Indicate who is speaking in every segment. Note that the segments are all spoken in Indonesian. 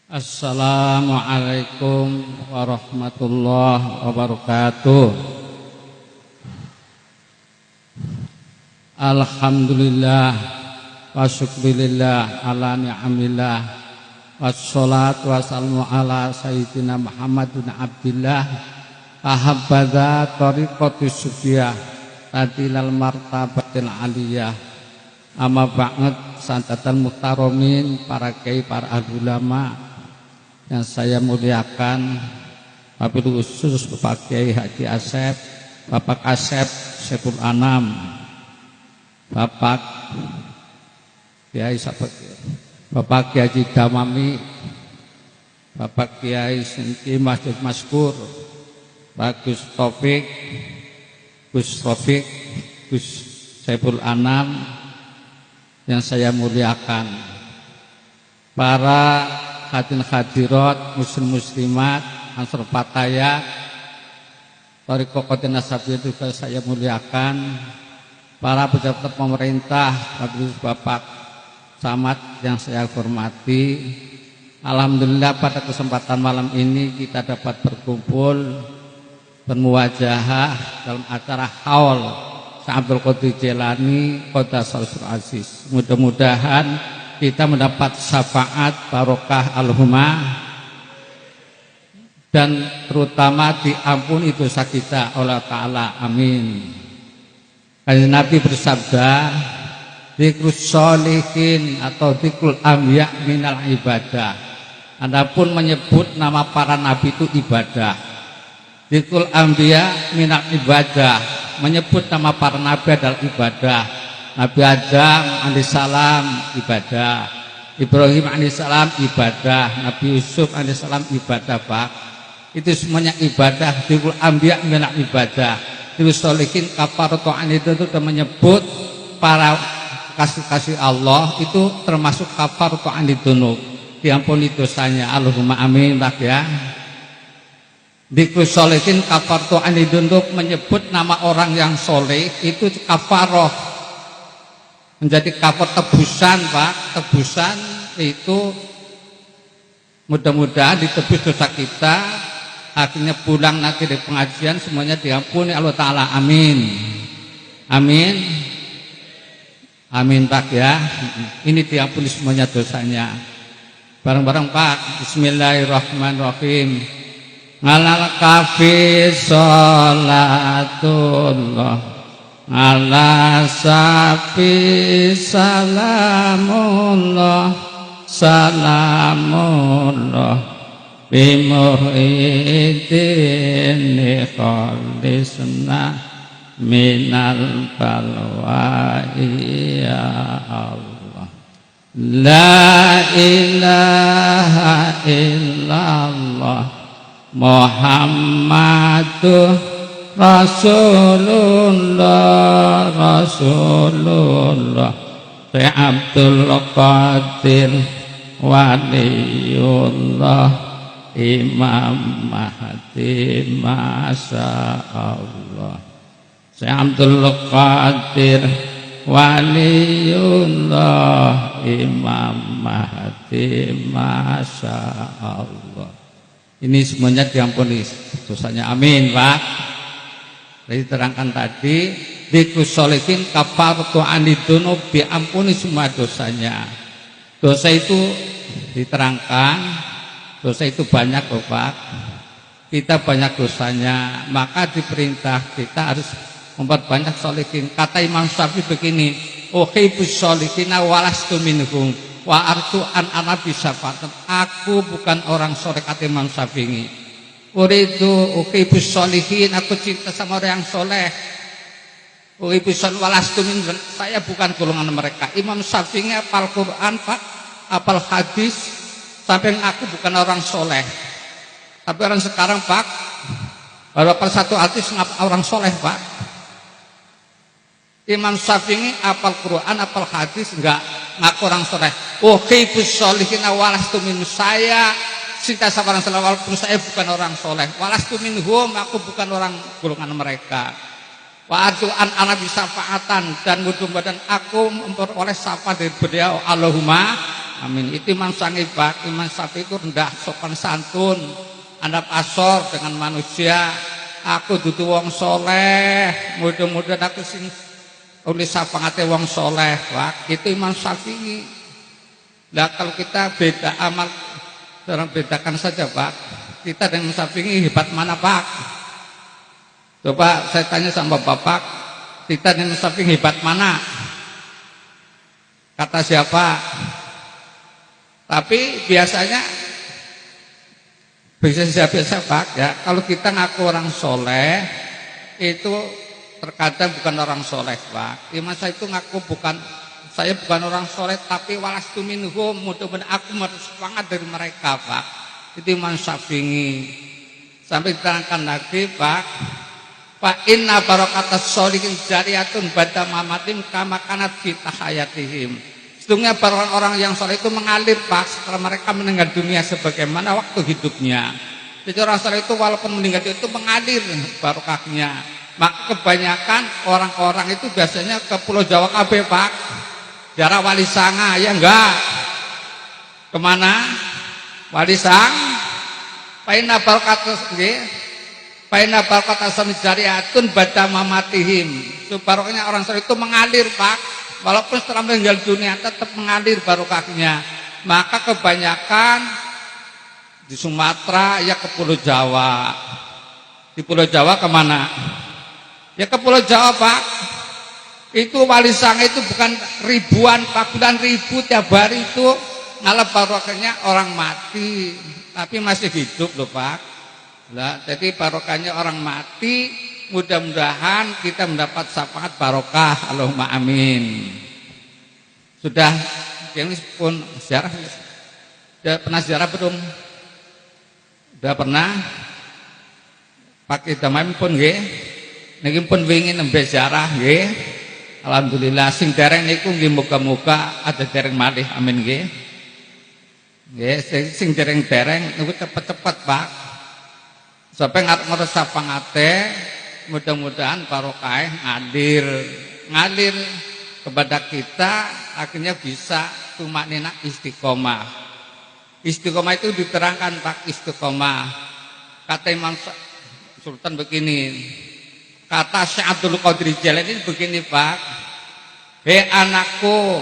Speaker 1: Assalamualaikum warahmatullahi wabarakatuh. Alhamdulillah wa syukurillah ala ni'amillah wassalatu wassalamu ala sayyidina Muhammadun abdillah ahabbadha tariqatis sufiyah tadilal martabatil aliyah. Amma ba'd, santatan muhtaromin, para kiai, para ulama yang saya muliakan, wabil khusus Bapak Kiai Haji Asep, Bapak Asep Saiful Anam, Bapak Kiai Bapak Kiai Haji Damami, Bapak Kiai Senti Masjid Maskur, Pak Gus Taufik, Gus Saiful Anam yang saya muliakan, para hadirin hadirat, muslim muslimat, ansor pataya, Thariqah Nasabiyah juga saya muliakan, para pejabat pemerintah, Bapak Camat yang saya hormati. Alhamdulillah pada kesempatan malam ini kita dapat berkumpul bermuwajahah dalam acara haul Abdul Qadir Jailani Qaddasallahu Aziz. Mudah-mudahan kita mendapat syafaat barokah al-huma dan terutama diampuni dosa kita oleh Ta'ala, amin. Kanjeng Nabi bersabda, dzikrus sholihin atau dzikrul ambiya minal ibadah. Adapun menyebut nama para nabi itu ibadah. Dzikrul ambiya minal ibadah, menyebut nama para nabi adalah ibadah. Nabi Adam alaihissalam ibadah, Ibrahim alaihissalam ibadah, Nabi Yusuf alaihissalam ibadah, Pak. Itu semuanya ibadah. Dzikul anbiya minal ibadah. Dzikul sholihin kafaratu itu menyebut para kasih Allah itu termasuk kafaratu dzunub, diampuni dosanya. Allahumma amin, Pak ya. Dzikul sholihin kafaratu dzunub menyebut nama orang yang soleh itu kafaroh, menjadi kafar tebusan, Pak. Tebusan itu mudah-mudahan ditebus dosa kita, akhirnya pulang nanti dari pengajian semuanya diampuni Allah Ta'ala, amin. Amin. Amin, Pak ya. Ini diampuni semuanya dosanya. Bareng-bareng, Pak. Bismillahirrahmanirrahim. Ngalal kafi sholatullah ala safi salamullah salamullah bimuhidin khalisna minal balwa ya Allah. La ilaha illallah Muhammadur Rasulullah, Rasulullah. Syekh Abdul Qadir Waliullah, Imam Mahdi Masya Allah. Syekh Abdul Qadir Waliullah, Imam Mahdi Masya Allah. Ini semuanya diampuni dosanya, amin, Pak. Jadi terangkan tadi, dzikrus sholihin kafaratu dzunub, diampuni semua dosanya. Dosa itu diterangkan, dosa itu banyak loh, Pak. Kita banyak dosanya, maka diperintah kita harus memperbanyak sholihin. Kata Imam Syafi'i begini, uhibbus sholihina walastu minhum wa arju an anabi syafatan. Aku bukan orang soleh, kata Imam Syafi'i. Uridu uhibbus sholihin, aku cinta sama orang yang soleh. Uhibbus sholihin walastu minhum, saya bukan golongan mereka. Imam Syafi'i hafal Quran, Pak, hafal hadis, sampai aku bukan orang soleh. Tapi orang sekarang, Pak, baru hafal satu hadis orang soleh, Pak. Imam Syafi'i hafal Quran, hafal hadis, enggak ngaku orang soleh. Uhibbus sholihin walastu minhum, saya cinta sama orang soleh walaupun saya bukan orang soleh. Walastu minhum, aku bukan orang golongan mereka. Wa arju an ana bisa faatan, dan mudah-mudahan aku memperoleh syafaat dari beliau. Allahumma amin. Itu iman sangi Pak, iman sapi itu rendah, sopan santun, andap asor dengan manusia. Aku dudu wong soleh, mudah-mudahan aku sing oleh sapangate wong soleh Pak. Itu iman sapi. Nah kalau kita beda amal, orang bedakan saja Pak. Kita dengan sapi hebat mana Pak? Coba saya tanya sama Bapak, kita dengan sapi hebat mana? Kata siapa? Tapi biasanya biasa Pak ya, kalau kita ngaku orang soleh itu terkadang bukan orang soleh Pak. Iman saya itu ngaku saya bukan orang soleh, tapi walastu minhum, mudah-mudahan aku harus semangat dari mereka Pak. Itu iman Syafi'i. Sampai diterangkan lagi Pak, fa inna barakatas sholihin jariyatun ba'da mamatim kama kanat fi tahayatihim. Sesungguhnya orang yang soleh itu mengalir Pak setelah mereka meninggal dunia sebagaimana waktu hidupnya. Jadi orang soleh itu walaupun meninggal itu mengalir barokahnya. Maka kebanyakan orang-orang itu biasanya ke Pulau Jawa KB Pak, daerah Wali Sanga ya enggak? Kemana? Wali Sang. Paina barakatus nggih. Paina barakatus jariatun ba'da mamatihim. Barokahnya orang soleh itu mengalir Pak. Walaupun setelah meninggal dunia tetap mengalir barokahnya. Maka kebanyakan di Sumatera ya ke Pulau Jawa. Di Pulau Jawa kemana? Ya ke Pulau Jawa Pak. Itu Wali Sang itu bukan ribuan Pak, bukan ribu tiap hari itu ngalap barokahnya orang mati, tapi masih hidup loh Pak. Nah, jadi barokahnya orang mati, mudah-mudahan kita mendapat syafaat barokah. Allahumma amin. Sudah ini pun ziarah. Sudah pernah ziarah belum? Sudah pernah? Pakai damai pun nggih. Niki pun wingi nembe ziarah nggih. Alhamdulillah sing dereng niku nggih muga-muga ada dereng malih amin nggih. Nggih sing dereng-dereng niku cepet-cepet Pak. Sampai ngarep sapangate mudah-mudahan barokah ngalir kepada kita, akhirnya bisa tumakninah istiqomah. Istiqomah itu diterangkan Pak, istiqomah. Kata Imam Sultan begini, kata Syekh Abdul Qadir Jailani begini Pak, hei anakku,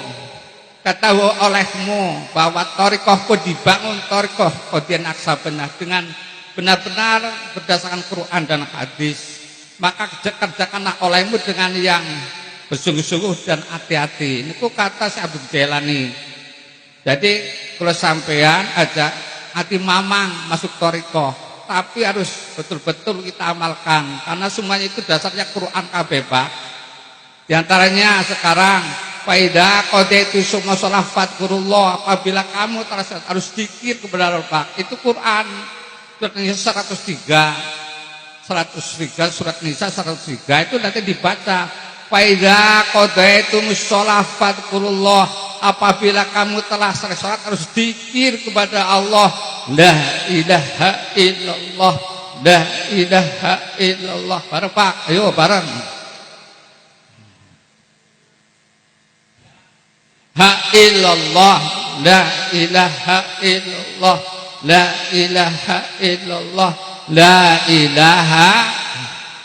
Speaker 1: ketahui olehmu bahwa thariqahku dibangun thariqah Qadian Aksabenah dengan benar-benar berdasarkan Quran dan hadis. Maka kerjakanlah olehmu dengan yang bersungguh-sungguh dan hati-hati. Ini kata Syekh Abdul Jailani. Jadi kalau sampean aja hati mamang masuk thariqah, tapi harus betul-betul kita amalkan karena semuanya itu dasarnya Quran kabeh Pak. Di antaranya sekarang faida qadaitu summa sholafat qurullah, apabila kamu harus zikir kepada Allah Pak. Itu Quran surat Nisa 103 surat Nisa 103 itu nanti dibaca faida qadaitu sholafat qurullah, apabila kamu telah selesai salat harus zikir kepada Allah, la ilaha illallah, la ilaha illallah. Bareng Pak, ayo bareng. Ha illallah, la ilaha illallah, la ilaha illallah, la ilaha.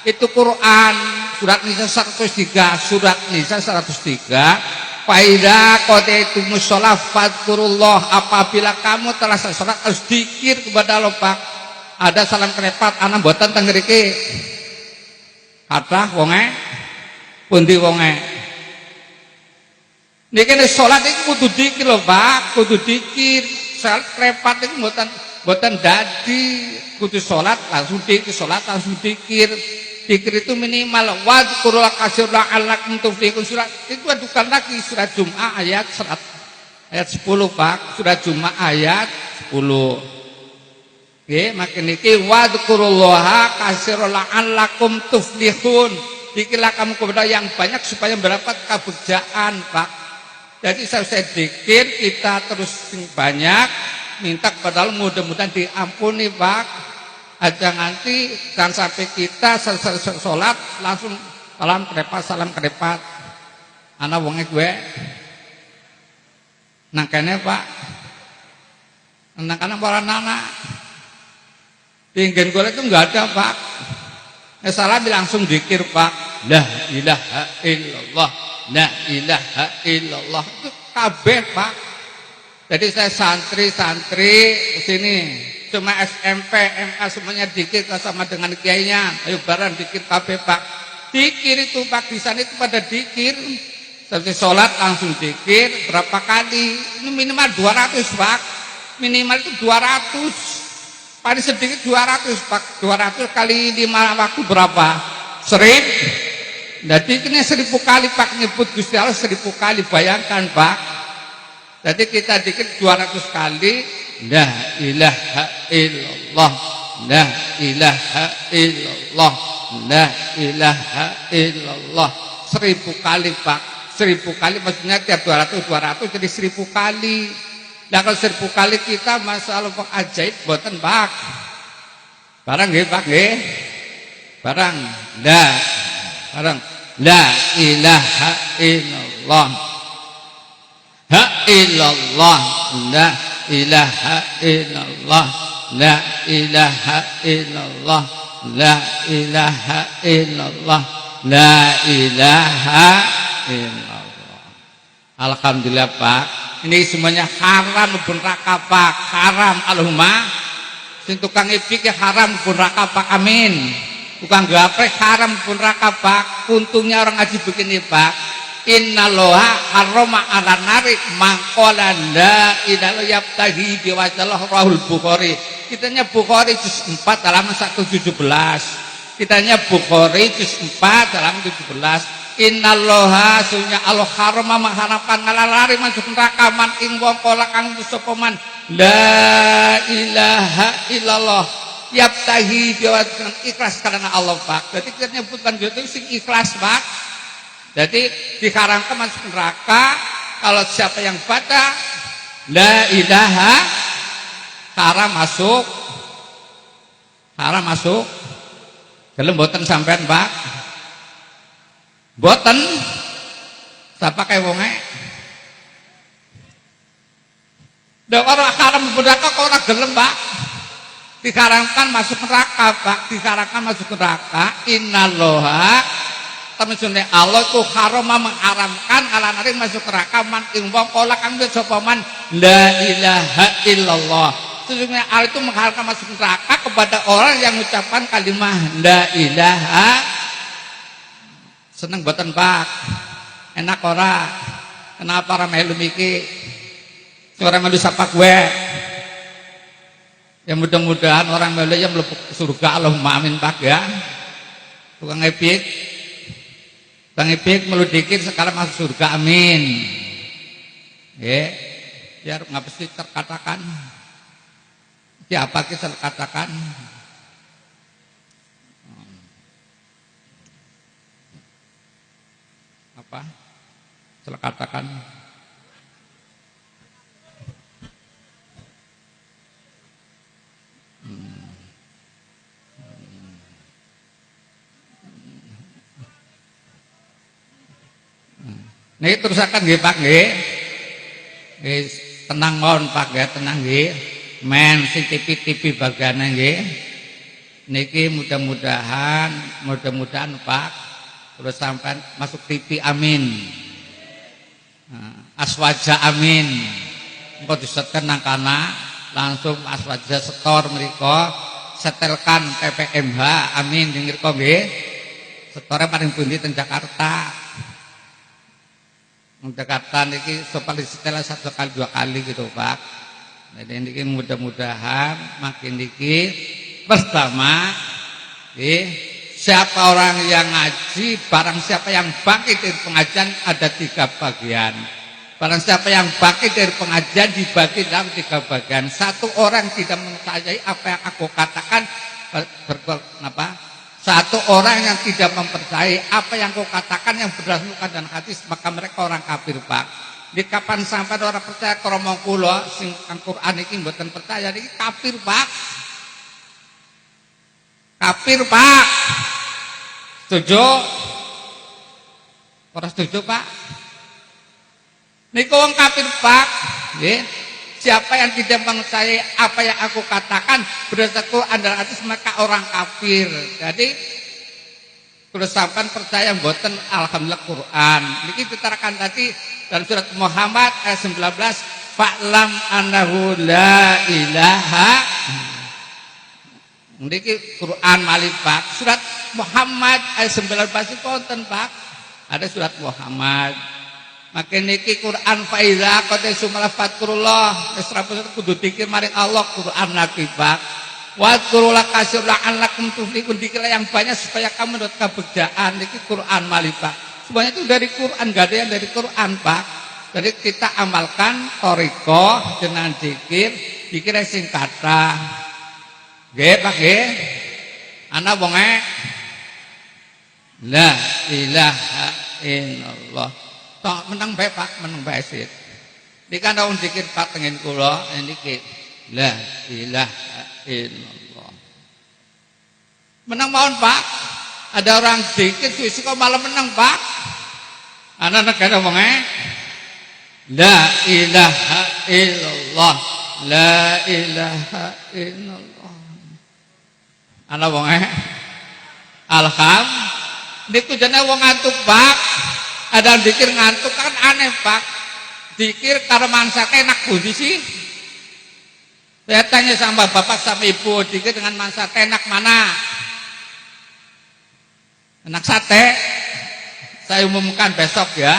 Speaker 1: Itu Quran surat Nisa 103, surat Nisa 103. Faida qadaitum shalah fadkurullah, apabila kamu telah salat harus zikir kepada Allah Pak. Ada salam kerepat ana mboten teng mriki. Kathah wonge pundi wonge. Niki nek salat iku kudu zikir lho Pak, kudu zikir. Salat kerepat iku mboten dadi, kudu salat langsung zikir, salat langsung zikir. Zikir itu minimal wadhkurul kasira alakum tuflihun. Surat itu adukan lagi surat Jumat ayat 10 Pak, surat Jumat ayat 10. Nggih, makin niki wadhkurullaha kasira alakum tuflihun. Zikirlah kamu kepada yang banyak supaya mendapat kebahagiaan Pak. Jadi saya zikir kita terus banyak minta kepada Allah, mudah-mudahan diampuni Pak. Aja nanti dan sampai kita selesai sholat langsung salam kerepat anak wonge gue nangkene Pak. Anak-anak para anak. Pinggan golek itu enggak ada, Pak. Salam langsung zikir, Pak. La ilaha illallah. La ilaha illallah. Itu kabeh, Pak. Jadi saya santri-santri sini cuma SMP, MA semuanya zikir sama dengan kiainya. Ayo bareng zikir kabeh, Pak. Zikir itu Pak di sana itu pada zikir. Seperti sholat langsung zikir berapa kali? Ini minimal 200, Pak. Minimal itu 200. Paling sedikit 200, Pak. 200 kali 5 waktu berapa? 1000. Jadi ini 1000 kali, Pak, nyebut Gusti Allah 1000 kali. Bayangkan, Pak. Jadi kita dikit 200 kali. La ilaha illallah. La ilaha illallah. La ilaha illallah. 1000 kali, Pak. 1000 kali maksudnya tiap 200 jadi 1000 kali. Nah kalau 1000 kali kita masalah Pak ajaib boten, Pak. Barang nggih, Pak nggih. Barang la ilaha illallah. Ha illallah. La ilaha illallah. La ilaha illallah. La ilaha illallah. La ilaha illallah. Alhamdulillah, Pak. Ini semuanya haram pun neraka, Pak. Haram Allahumma. Sing tukang ipik haram pun neraka, Pak. Amin. Tukang gaprek haram pun neraka, Pak. Untungnya orang ngaji begini, Pak. Innallaha harrama 'alan nari maqala la ilaha yabtahi biwajhallah rahul Bukhari. Kitanya Bukhari juz 4 halaman 117. Kitanya Bukhari juz 4 halaman 17. Innallaha sunya Allah harama mengharapkan ngalalari masuk neraka man ing wong kala kang sapa man la ilaha illallah yabtahi biwajhan ikhlas karena Allah, Pak. Jadi kita nyebutkan itu sing ikhlas, Pak. Jadi diharamkan masuk neraka kalau siapa yang baca la ilaha haram masuk gelem mboten sampean, Pak. Boten siapa kayak wonge dah orang haram neraka kok ora gelem, Pak. Diharamkan masuk neraka, Pak. Diharamkan masuk neraka. Innallaha temen Allah itu harama mengharamkan ala nari masuk neraka man ing wong kala kang sapa man la ilaha illallah. Sesungguhnya Allah itu mengharamkan masuk neraka kepada orang yang mengucapkan kalimat la ilaha. Seneng boten, Pak? Enak ora? Kenapa ora melu miki? Ora melu sapa gue? Ya mudah-mudahan orang melu ya mlebu surga, Allahumma amin, Pak ya. Tukang epik. Bang epik melu dikit sekarang masuk surga, amin. Ya, biar ngapesi terkatakan. Siapa kita terkatakan? Apa? Saya katakan nih terusakan nggih, Pak nggih. Tenang mawon, Pak nggih, tenang nggih. Men sing TV bagane nggih. Niki mudah-mudahan Pak terus sampai masuk TV, amin. Aswaja, amin. Engko disetken nang kana langsung aswaja setor mriko setelkan PPMH, amin. Ning mriko nggih. Setore paling pundi teng Jakarta. Nang Jakarta niki paling setel 1 kali 2 kali gitu, Pak. Jadi niki mudah-mudahan makin niki pertama nggih. Siapa orang yang ngaji, barang siapa yang bangkit dari pengajian ada 3 bagian. Barang siapa yang bangkit dari pengajian dibagi dalam 3 bagian. Satu orang tidak mempercayai apa yang aku katakan, satu orang yang tidak mempercayai apa yang aku katakan yang berdasarkan dan hadis, maka mereka orang kafir, Pak. Di kapan sampai orang percaya kromong kula sing Al-Qur'an iki mboten percaya iki kafir, Pak. Kafir, Pak. Setuju? Ora setuju, Pak? Niku wong kafir, Pak. Nggih. Siapa yang tidak percaya apa yang aku katakan berdasarkan Quran dan hadis maka orang kafir. Jadi kalau sampean percaya mboten alhamdulillah Quran. Niki diterakan tadi dalam surat Muhammad ayat 19, fa'lam annahu la ilaha. Niki Quran malih Pak. Surat Muhammad ayat 19 itu konten Pak. Ada surat Muhammad. Maka niki Quran faiza qad sumala fatrullah. Wis kudu dikir maring Allah Quran lagi Pak. Wa qurula kasir la'allakum tuflihun, dikir yang banyak supaya kamu mendapat kebahagiaan. Niki Quran malih Pak. Semuanya itu dari Quran, enggak ada yang dari Quran Pak. Jadi kita amalkan thariqah dengan zikir, zikir sing kathah. Nggih Pak nggih. Ana wonge la ilaha illallah. Tok meneng bae Pak, meneng bae sih. Niki kan wong zikir Pak tengen kula niki la ilaha illallah. Meneng mawon Pak. Ada orang zikir suwi kok malah meneng Pak. Ana negara wonge la ilaha illallah. La ilaha illallah. Ana wonge alhamdulillah. Niku jane wong ngantuk Pak. Ada zikir ngantuk kan aneh Pak. Zikir karo mangsake enak pundi sih? Saya tanya sama bapak sama ibu, zikir dengan mangsake enak mana? Enak sate. Saya umumkan besok ya.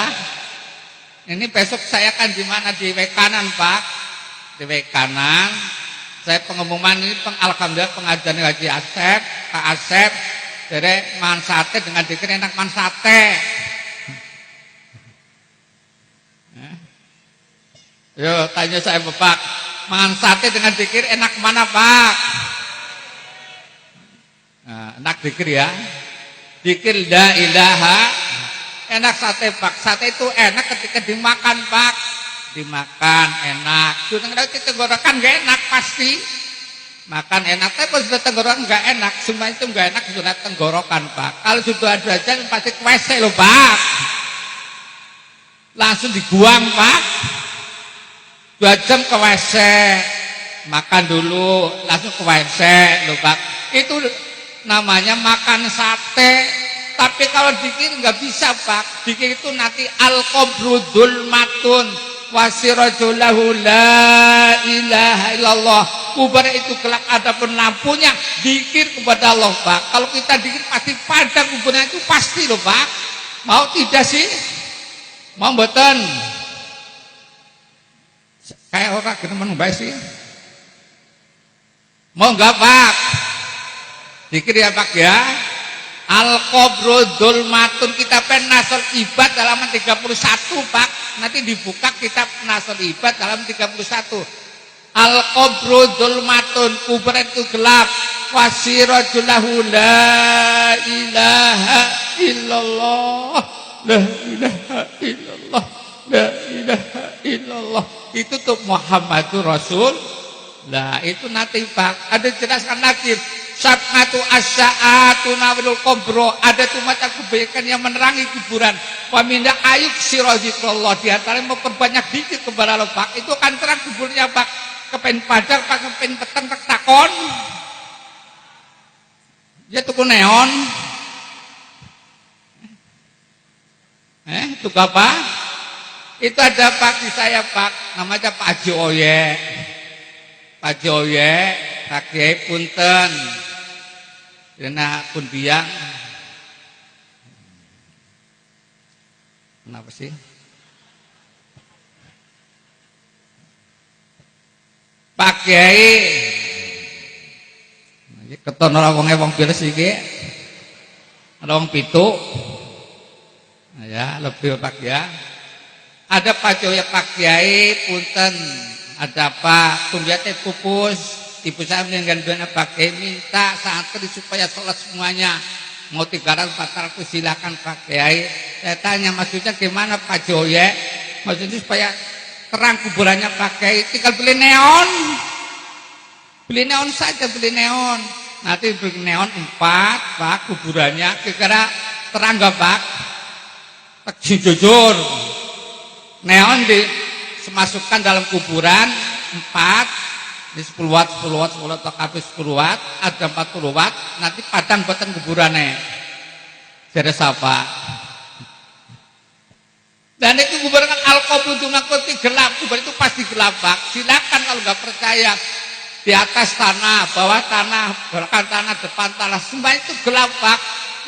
Speaker 1: Ini besok saya kan di mana di Wekanan Pak. Di Wekanan. Saya pengumuman ini alhamdulillah pengajian Haji Asep, Pak Asep. Jadi man sate dengan zikir enak man sate. Yo tanya saya Bapak, mangan sate dengan zikir enak mana Pak? Nah, enak zikir ya. Zikir la ilaha, enak sate Pak. Sate itu enak ketika dimakan Pak. Dimakan enak. Sudah kita tenggorokan enggak enak pasti. Makan enak, tapi kalau sudah tenggorokan enggak enak, semua itu enggak enak sudah tenggorokan Pak. Kalau sudah ada jajan pasti ke WC loh Pak. Langsung dibuang Pak. 2 jam ke WC, makan dulu, langsung ke WC loh Pak. Itu namanya makan sate. Tapi kalau dikir nggak bisa Pak. Dikir itu nanti al-qabru dzulmatun wasirajulahu la ilaha illallah. Kubur itu kelak ada pun lampunya. Dikir kepada Allah Pak. Kalau kita dikir pasti padam kuburnya itu pasti loh Pak. Mau tidak sih? Mau mboten? Kayak orang kita menembak sih. Mau enggak Pak? Dikir ya Pak ya. Al-qabru dzulmatun, kita nasol ibad halaman 31 Pak. Nanti dibuka kitab nasol ibad halaman 31. Al-qabru dzulmatun, kubur itu gelap. Wasirajulahu la ilaha illallah. La ilaha illallah. La ilaha illallah. Itu tuh Muhammadur Rasul. Nah itu nanti Pak ada jelaskan lagi sab'atu asya'atu nawilul kubro. Ada tuh mata kebaikan yang menerangi kuburan. Wa minda ayuk sirazikrullah. Di antara memperbanyak dikit kepada Allah Pak. Itu kan terang kuburnya Pak. Kepen padar Pak, kepen petang tak takon. Dia tuku neon. Tuku apa? Itu ada Pak di saya Pak, namanya Pak Joye. Pak Joye, Pak Kiai punten. Dina pun biang. Kenapa sih? Pak Kiai. Keton ora wong beres iki. Ada wong pitu. Nah, ya, lebih Pak ya. Ada Pak Joya Pak Kiai punten, ada Pak Kumbiate pupus, ibu saya meninggal dunia Pak Kiai minta santri supaya sholat semuanya. Mau 300-400 silakan Pak Kiai. Saya tanya maksudnya gimana Pak Joya? Maksudnya supaya terang kuburannya Pak Kiai, tinggal beli neon. Beli neon saja, beli neon. Nanti beli neon 4 Pak kuburannya, kira-kira terang gak Pak? Jujur. Neon dimasukkan dalam kuburan, 4 di 10 watt 10 watt 10 watt atau kabeh 10 watt ada 40 watt nanti padang boten kuburane jare sapa dan itu kuburan al-qabru itu gelap kuburan itu pasti gelap Pak silakan kalau nggak percaya di atas tanah bawah tanah belakang tanah depan tanah semua itu gelap Pak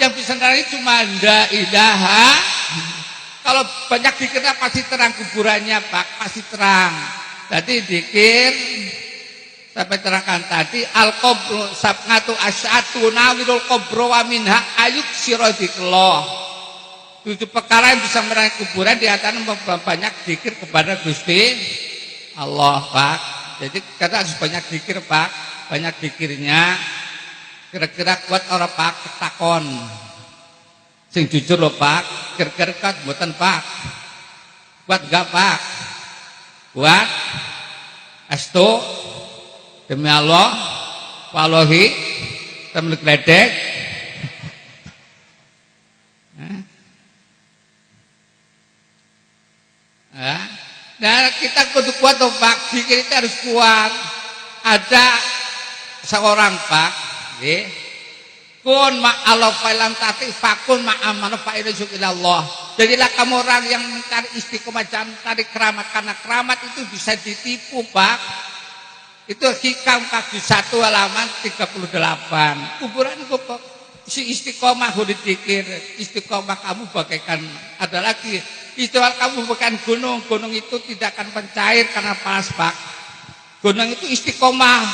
Speaker 1: yang bisa menerangi cuma la ilaha kalau banyak dikirnya pasti terang kuburannya Pak pasti terang jadi dikir sampai terangkan tadi al-qabru sab'atu asy'atu nawirul qabru wa minha ayuk siradikallah 7 perkara yang bisa menerangi kuburan di antaranya banyak dikir kepada Gusti Allah Pak jadi kita harus banyak dikir Pak banyak dikirnya kira-kira kuat orang Pak ketakon sing jujur loh Pak kira-kira kuat buatan Pak kuat gak Pak kuat astu demi Allah wallahi temen gledek nah kita kudu kuat tuh Pak dikir itu harus kuat ada seorang Pak nggih kun ma'allah fa'ilam tati fakun ma'amana fa'ilazukilallah jadilah kamu orang yang mencari istiqomah jangan mencari keramat karena keramat itu bisa ditipu Pak itu hikam kaki 1 halaman 38 kuburan itu kok si istiqomah udah dikir istiqomah kamu bagaikan ada lagi istiqomah kamu bukan gunung gunung itu tidak akan mencair karena panas Pak gunung itu istiqomah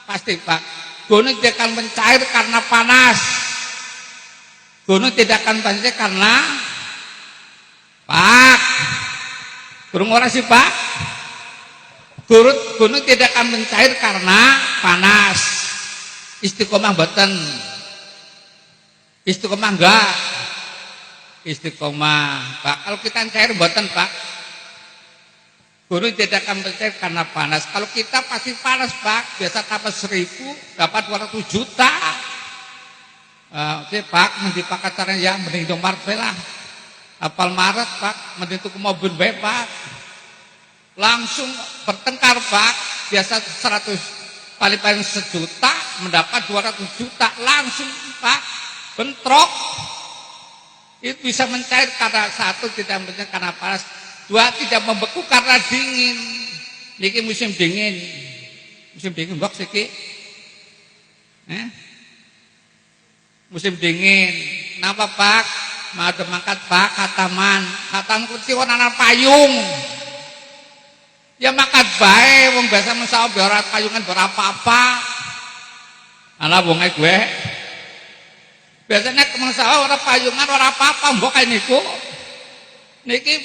Speaker 1: pasti Pak gunung tidak akan mencair karena panas gunung tidak akan mencair karena Pak burung orang sih Pak gunung tidak akan mencair karena panas istiqomah boten istiqomah enggak istiqomah Pak kalau kita cair boten Pak gunung tidak akan mencair karena panas kalau kita pasti panas Pak biasa dapat 1.000 dapat 200 juta oke Pak nanti Pak katanya ya mending dong Marvel lah apal Maret Pak mending tuku mobil bae Pak langsung bertengkar Pak biasa 100 paling 1 juta mendapat 200 juta langsung Pak bentrok itu bisa mencair karena 1 tidak mencair karena panas 2 tidak membeku karena dingin niki musim dingin bok siki musim dingin napa Pak madem mangkat Pak kataman kursi warna payung ya makan bae wong biasa mensao ora payungan berapa apa ana wong gue biasanya mensao ora payungan ora apa-apa mbok kae niku niki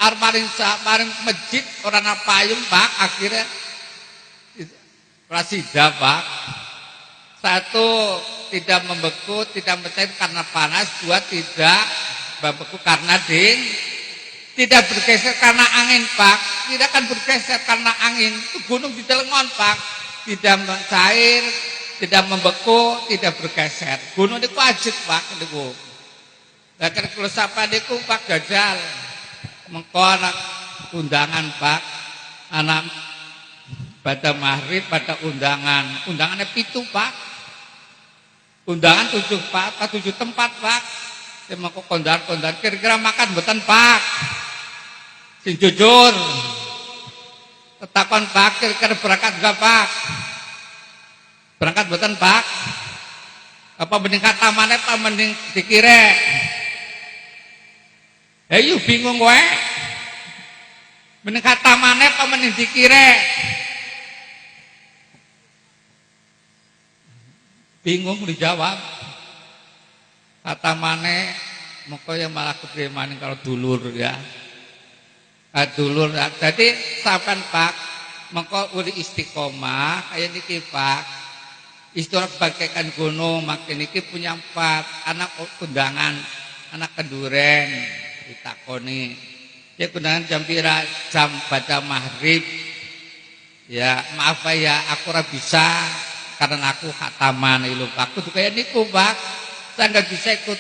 Speaker 1: arep maring masjid ora ana payung Pak akhirnya rasida Pak 1 tidak membeku tidak mencair karena panas 2 tidak membeku karena tidak bergeser karena angin Pak tidak akan bergeser karena angin itu gunung di Telengon Pak tidak mencair tidak membeku tidak bergeser gunung itu ajib Pak niku lah kalau sapa niku Pak gajal mengko anak undangan Pak anak pada maghrib pada undangannya 7 Pak undangan 7 Pak 7 tempat Pak saya mau kondar kira-kira makan mboten Pak sing jujur tetakon Pak kira-kira berangkat enggak Pak berangkat mboten Pak apa mending katamane apa mending dikire ayo bingung kowe mending katamane apa mending dikire bingung dijawab katamane moko yang malah keprimaning kalau dulur ya dulur jadi sampean Pak mengko uli istiqomah kayak niki Pak istiqomah bagaikan gunung makin niki punya 4 anak undangan anak keduren ditakoni ya undangan jam pira jam baca maghrib ya maaf Pak ya aku ora bisa karena aku khataman ilu Pak kudu kayak niku Pak saya nggak bisa ikut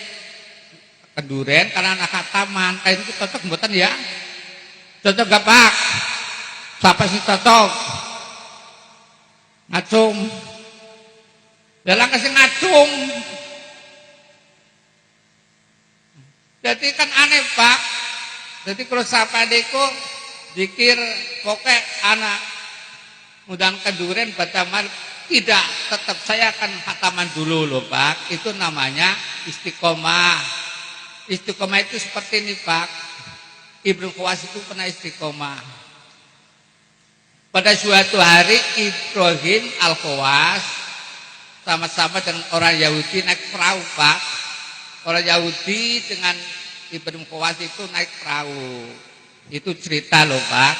Speaker 1: keduren karena anak khataman kayak niku cocok mboten ya cocok gak Pak Siapa sih cocok? Ngacung. Dalam kasih ngacung. Jadi kan aneh Pak. Jadi kalau sapa deku dikir pokok anak mudah keduren baca mal tidak, tetap saya akan khataman dulu loh Pak. Itu namanya istiqomah. Istiqomah itu seperti ini Pak. Ibnu Khawas itu pernah istiqomah. Pada suatu hari Ibrahim Al-Khawas sama-sama dengan orang Yahudi naik perahu Pak. Orang Yahudi dengan Ibrahim Khawas itu naik perahu. Itu cerita loh Pak.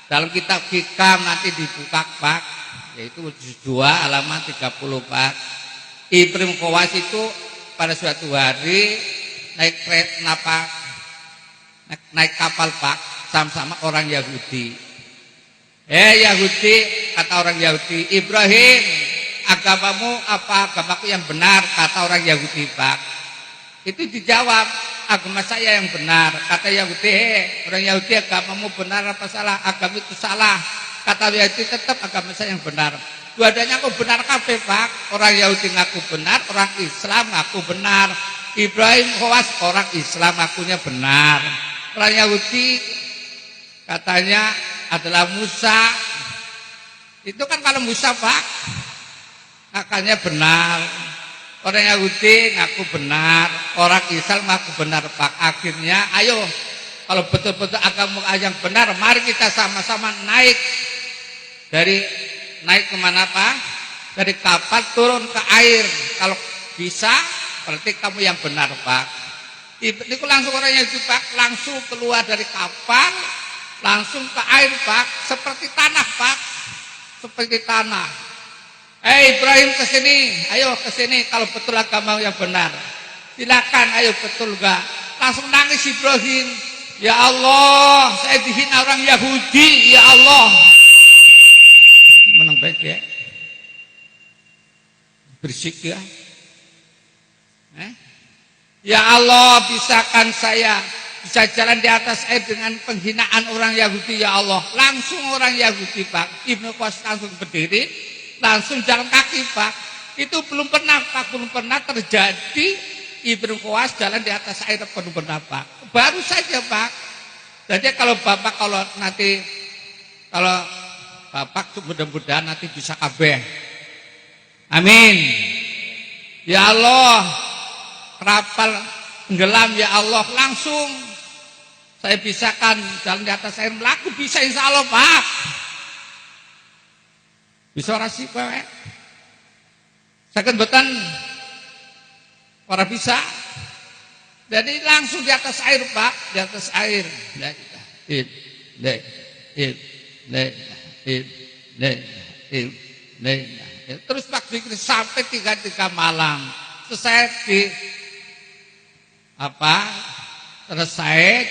Speaker 1: Dalam kitab Hikam nanti dibuka Pak. Yaitu juz 2 halaman 30 Pak. Ibrahim Khawas itu pada suatu hari naik kapal Pak, sama-sama orang Yahudi. Yahudi, kata orang Yahudi, Ibrahim, agamamu apa? Agamaku yang benar, kata orang Yahudi Pak. Itu dijawab, agama saya yang benar. Kata Yahudi, orang Yahudi, agamamu benar apa salah? Agama itu salah. Kata Yahudi, tetap agama saya yang benar. Dua-duanya aku benar kabeh Pak. Orang Yahudi ngaku benar, orang Islam ngaku benar. Ibrahim Khawas orang Islam ngakunya benar. Orang Yahudi katanya adalah Musa. Itu kan kalau Musa Pak, ngakunya benar. Orang Yahudi ngaku benar, orang Islam ngaku benar Pak. Akhirnya ayo, kalau betul-betul agama yang benar, mari kita sama-sama naik. Naik kemana Pak? Dari kapal turun ke air. Kalau bisa, berarti kamu yang benar Pak. Itu langsung orangnya itu Pak, langsung keluar dari kapal, langsung ke air Pak, seperti tanah Pak, seperti tanah. Ibrahim ke sini, ayo ke sini kalau betul agama yang benar. Silakan, ayo betul enggak? Langsung nangis Ibrahim. Ya Allah, saya dihina orang Yahudi, ya Allah. Menang baik ya. Berisik ya. Ya Allah, bisakan saya bisa jalan di atas air dengan penghinaan orang Yahudi ya Allah. Langsung orang Yahudi Pak, Ibnu Khawas langsung berdiri, langsung jalan kaki Pak. Itu belum pernah Pak, belum pernah terjadi Ibnu Khawas jalan di atas air, belum pernah Pak. Baru saja Pak. Jadi kalau Bapak Bapak mudah-mudahan nanti bisa kabeh. Amin. Ya Allah, kapal tenggelam ya Allah, langsung saya bisakan jalan di atas air melaku bisa insya Allah Pak. Bisa orasi Pak. Sakit betan para bisa. Jadi langsung di atas air Pak, di atas air. Terus Pak pikir sampai 3 malam. Selesai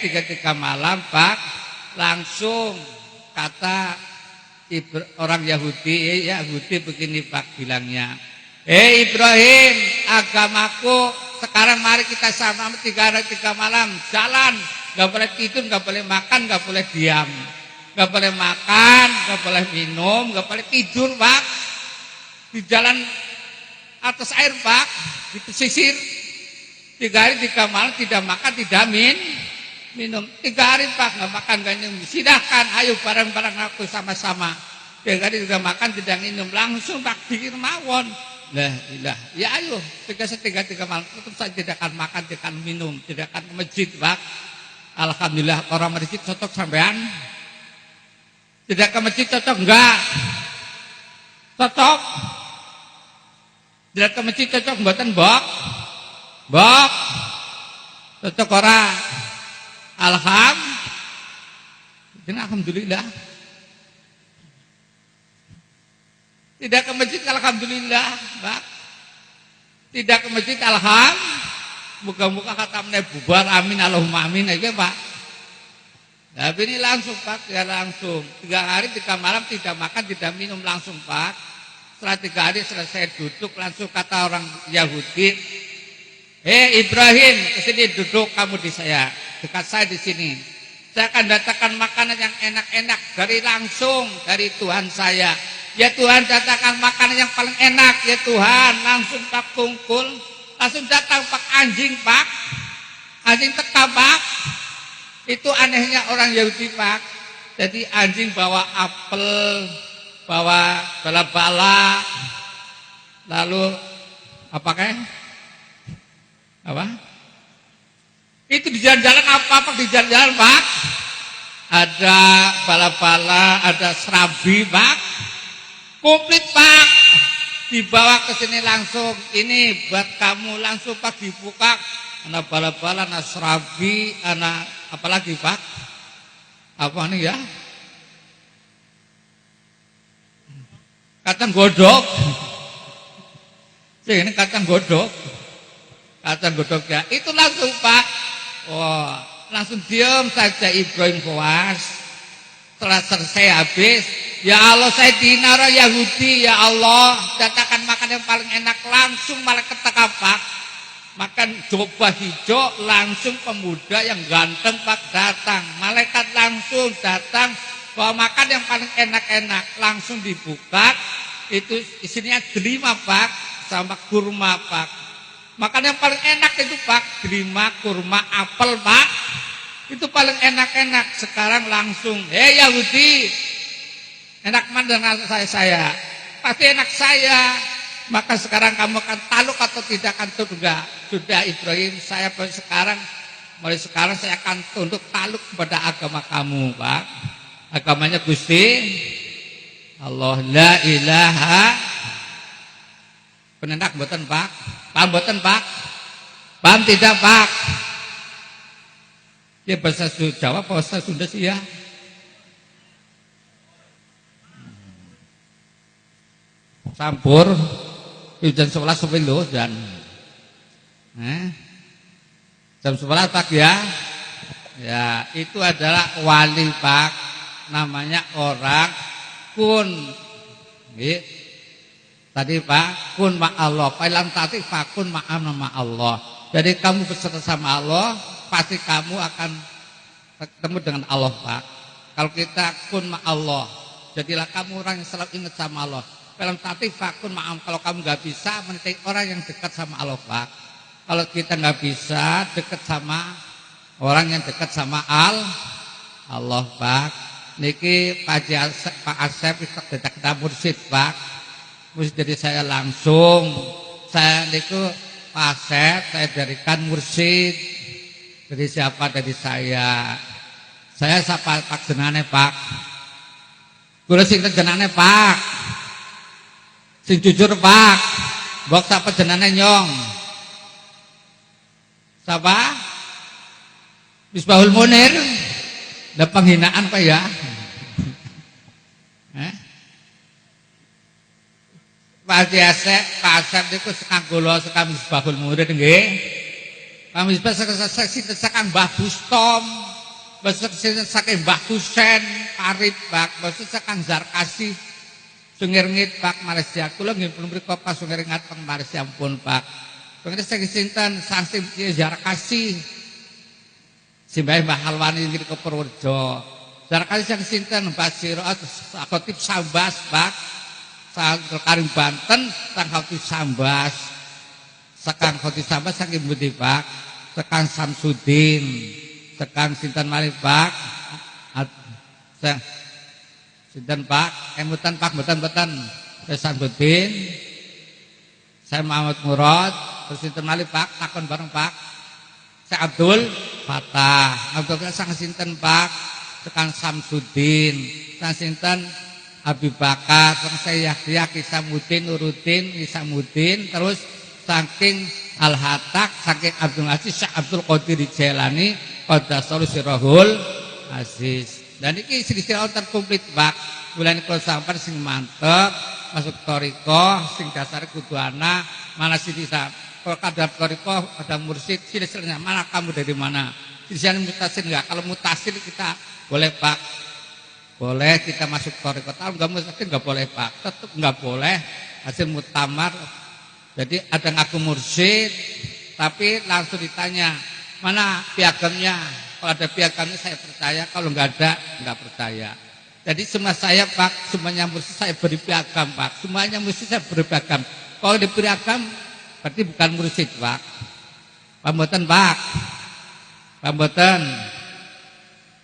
Speaker 1: 3 malam Pak, langsung kata orang Yahudi begini Pak bilangnya, Ibrahim, agamaku sekarang mari kita sama 3 malam jalan, nggak boleh tidur, nggak boleh makan, nggak boleh diam, nggak boleh makan, nggak boleh minum, nggak boleh tidur Pak, di jalan atas air Pak, di pesisir. 3 hari 3 malam tidak makan, tidak minum. 3 hari Pak nggak makan, nggak minum. Silahkan, ayo bareng-bareng aku sama-sama. 3 hari tidak makan, tidak minum, langsung Pak dikir mawon. Lah, ya ayo, 3 malam tetap saya tidak akan makan, tidak akan minum, tidak akan ke masjid Pak. Alhamdulillah orang masjid cocok sampean. Tidak ke masjid cocok enggak? Cocok. Tidak ke masjid cocok mboten, Mbok? Cocok ora? Alhamdulillah. Tidak ke masjid alhamdulillah, Pak. Tidak ke masjid muga-muga khatamnya bubar, amin Allahumma amin aja Pak. Tapi ini langsung Pak, ya langsung 3 hari 3 malam tidak makan, tidak minum langsung Pak. Setelah 3 hari selesai duduk, langsung kata orang Yahudi, Ibrahim, kesini duduk kamu di saya, dekat saya di sini. Saya akan datangkan makanan yang enak-enak dari Tuhan saya. Ya Tuhan, datangkan makanan yang paling enak. Ya Tuhan, langsung Pak tungkul, langsung datang Pak anjing Pak. Anjing teka Pak. Itu anehnya orang Yahudi Pak. Jadi anjing bawa apel, bawa bala-bala, lalu apa? Itu di jalan-jalan apa di jalan-jalan Pak? Ada bala-bala, ada serabi Pak. Komplit Pak. Dibawa ke sini langsung. Ini buat kamu langsung Pak, dibuka. Anak bala-bala, anak serabi, anak apalagi Pak? Apa nih ya? Kacang godok. Ini kacang godok. Kacang godok ya. Itu langsung Pak. Wah, langsung diam saja Ibrahim Khawas. Setelah selesai habis, ya Allah saya dihina orang Yahudi, ya Allah, datangkan makan yang paling enak, langsung malaikat Pak. Makan jubah hijau, langsung pemuda yang ganteng Pak datang. Malaikat langsung datang bawa makan yang paling enak-enak, langsung dibuka. Itu isinya delima Pak, sama kurma Pak. Makan yang paling enak itu Pak, delima, kurma, apel Pak. Itu paling enak-enak. Sekarang langsung, hei Yahudi, enak mana dengan saya? Pasti enak saya. Maka sekarang kamu akan taluk atau tidak akan tunduk? Sudah Ibrahim, saya mulai sekarang saya akan tunduk taluk kepada agama kamu Pak. Agamanya Gusti Allah, la ilaha. Penenak mboten Pak? Paham mboten Pak? Paham tidak Pak? Ya bahasa Jawa apa bahasa Sunda sih ya? Campur jam 11 sampai lho dan jam 11 Pak ya. Ya, itu adalah wali Pak. Namanya orang kun. Nggih. Tadi Pak, kun ma Allah, fa'ilam tati fakun ma'am nama Allah. Jadi kamu berserta sama Allah, pasti kamu akan ketemu dengan Allah Pak. Kalau kita kun ma Allah, jadilah kamu orang yang selalu ingat sama Allah. Fa'ilam tati fakun ma'am, kalau kamu gak bisa meniti orang yang dekat sama Allah Pak. Kalau kita gak bisa dekat sama orang yang dekat sama Allah Pak. Niki Pak Asep kita mursyid Pak. Mursyid dari saya langsung. Saya niku Pak Asep, saya darikan mursyid. Dari siapa? Dari saya. Saya sapa Pak jenane Pak. Kula sing jenane Pak. Sing jujur Pak. Mbok sapa jenane Nyong? Sapa? Misbahul Munir. Ada penghinaan Pak ya? Pak Asep itu sekang gula sekang Misbahul Munir nggih. Pak Misbah sekang Mbah Bustom. Saking Mbah Husen, Arif Pak, maksud sekang Zarkasi. Sungirngit Pak Malaysia. Kula nggih pun mriku pas sungirngat teng Malaysia ampun Pak. Pengen saking sinten Sansim Zarkasi. Simbah Mbah Halwani niki ke Purworejo. Zarkasi saking sinten Mbah Siraat Khotib Sambas Pak. Sang Karim Banten sang Khotib Sambas. Sekang Khotib Sambas saking pundi Pak? Sekang Samsudin. Sekang sinten malih Pak? Sinten Pak? Mboten Pak, mboten. Saya Samsudin. Saya Muhammad Murad. Terus sinten malih Pak? Takon bareng Pak. Saya Abdul Fatah. Abdul sang sinten Pak? Sekang Samsudin. Sang sinten Habib Bakar, saya Yahya Kisamuddin, Nuruddin, Kisamuddin, terus saking Al-Hatak, saking Abdul Aziz, Syekh Abdul Qadir Jailani, Qaddasallahu sirrahul aziz. Dan ini silsilah terkomplit Pak. Bulan kalau sampai sing mantep, masuk toriko, sing dasar kudu ana, mana silsilah. Kalau kadar toriko ada mursyid, silsilahnya mana kamu dari mana? Silsilah mutasil enggak? Kalau mutasil kita boleh Pak. Boleh kita masuk toriko. Kalau enggak mutasil enggak boleh Pak. Tetap enggak boleh hasil mutamar. Jadi ada ngaku mursyid, tapi langsung ditanya, mana piagamnya? Kalau ada piagamnya saya percaya, kalau nggak ada nggak percaya. Jadi semua saya Pak, semuanya mesti saya beri piagam Pak, semuanya mesti saya beri piagam. Kalau diberi piagam berarti bukan mursyid Pak. Pamboten Pak, pamboten.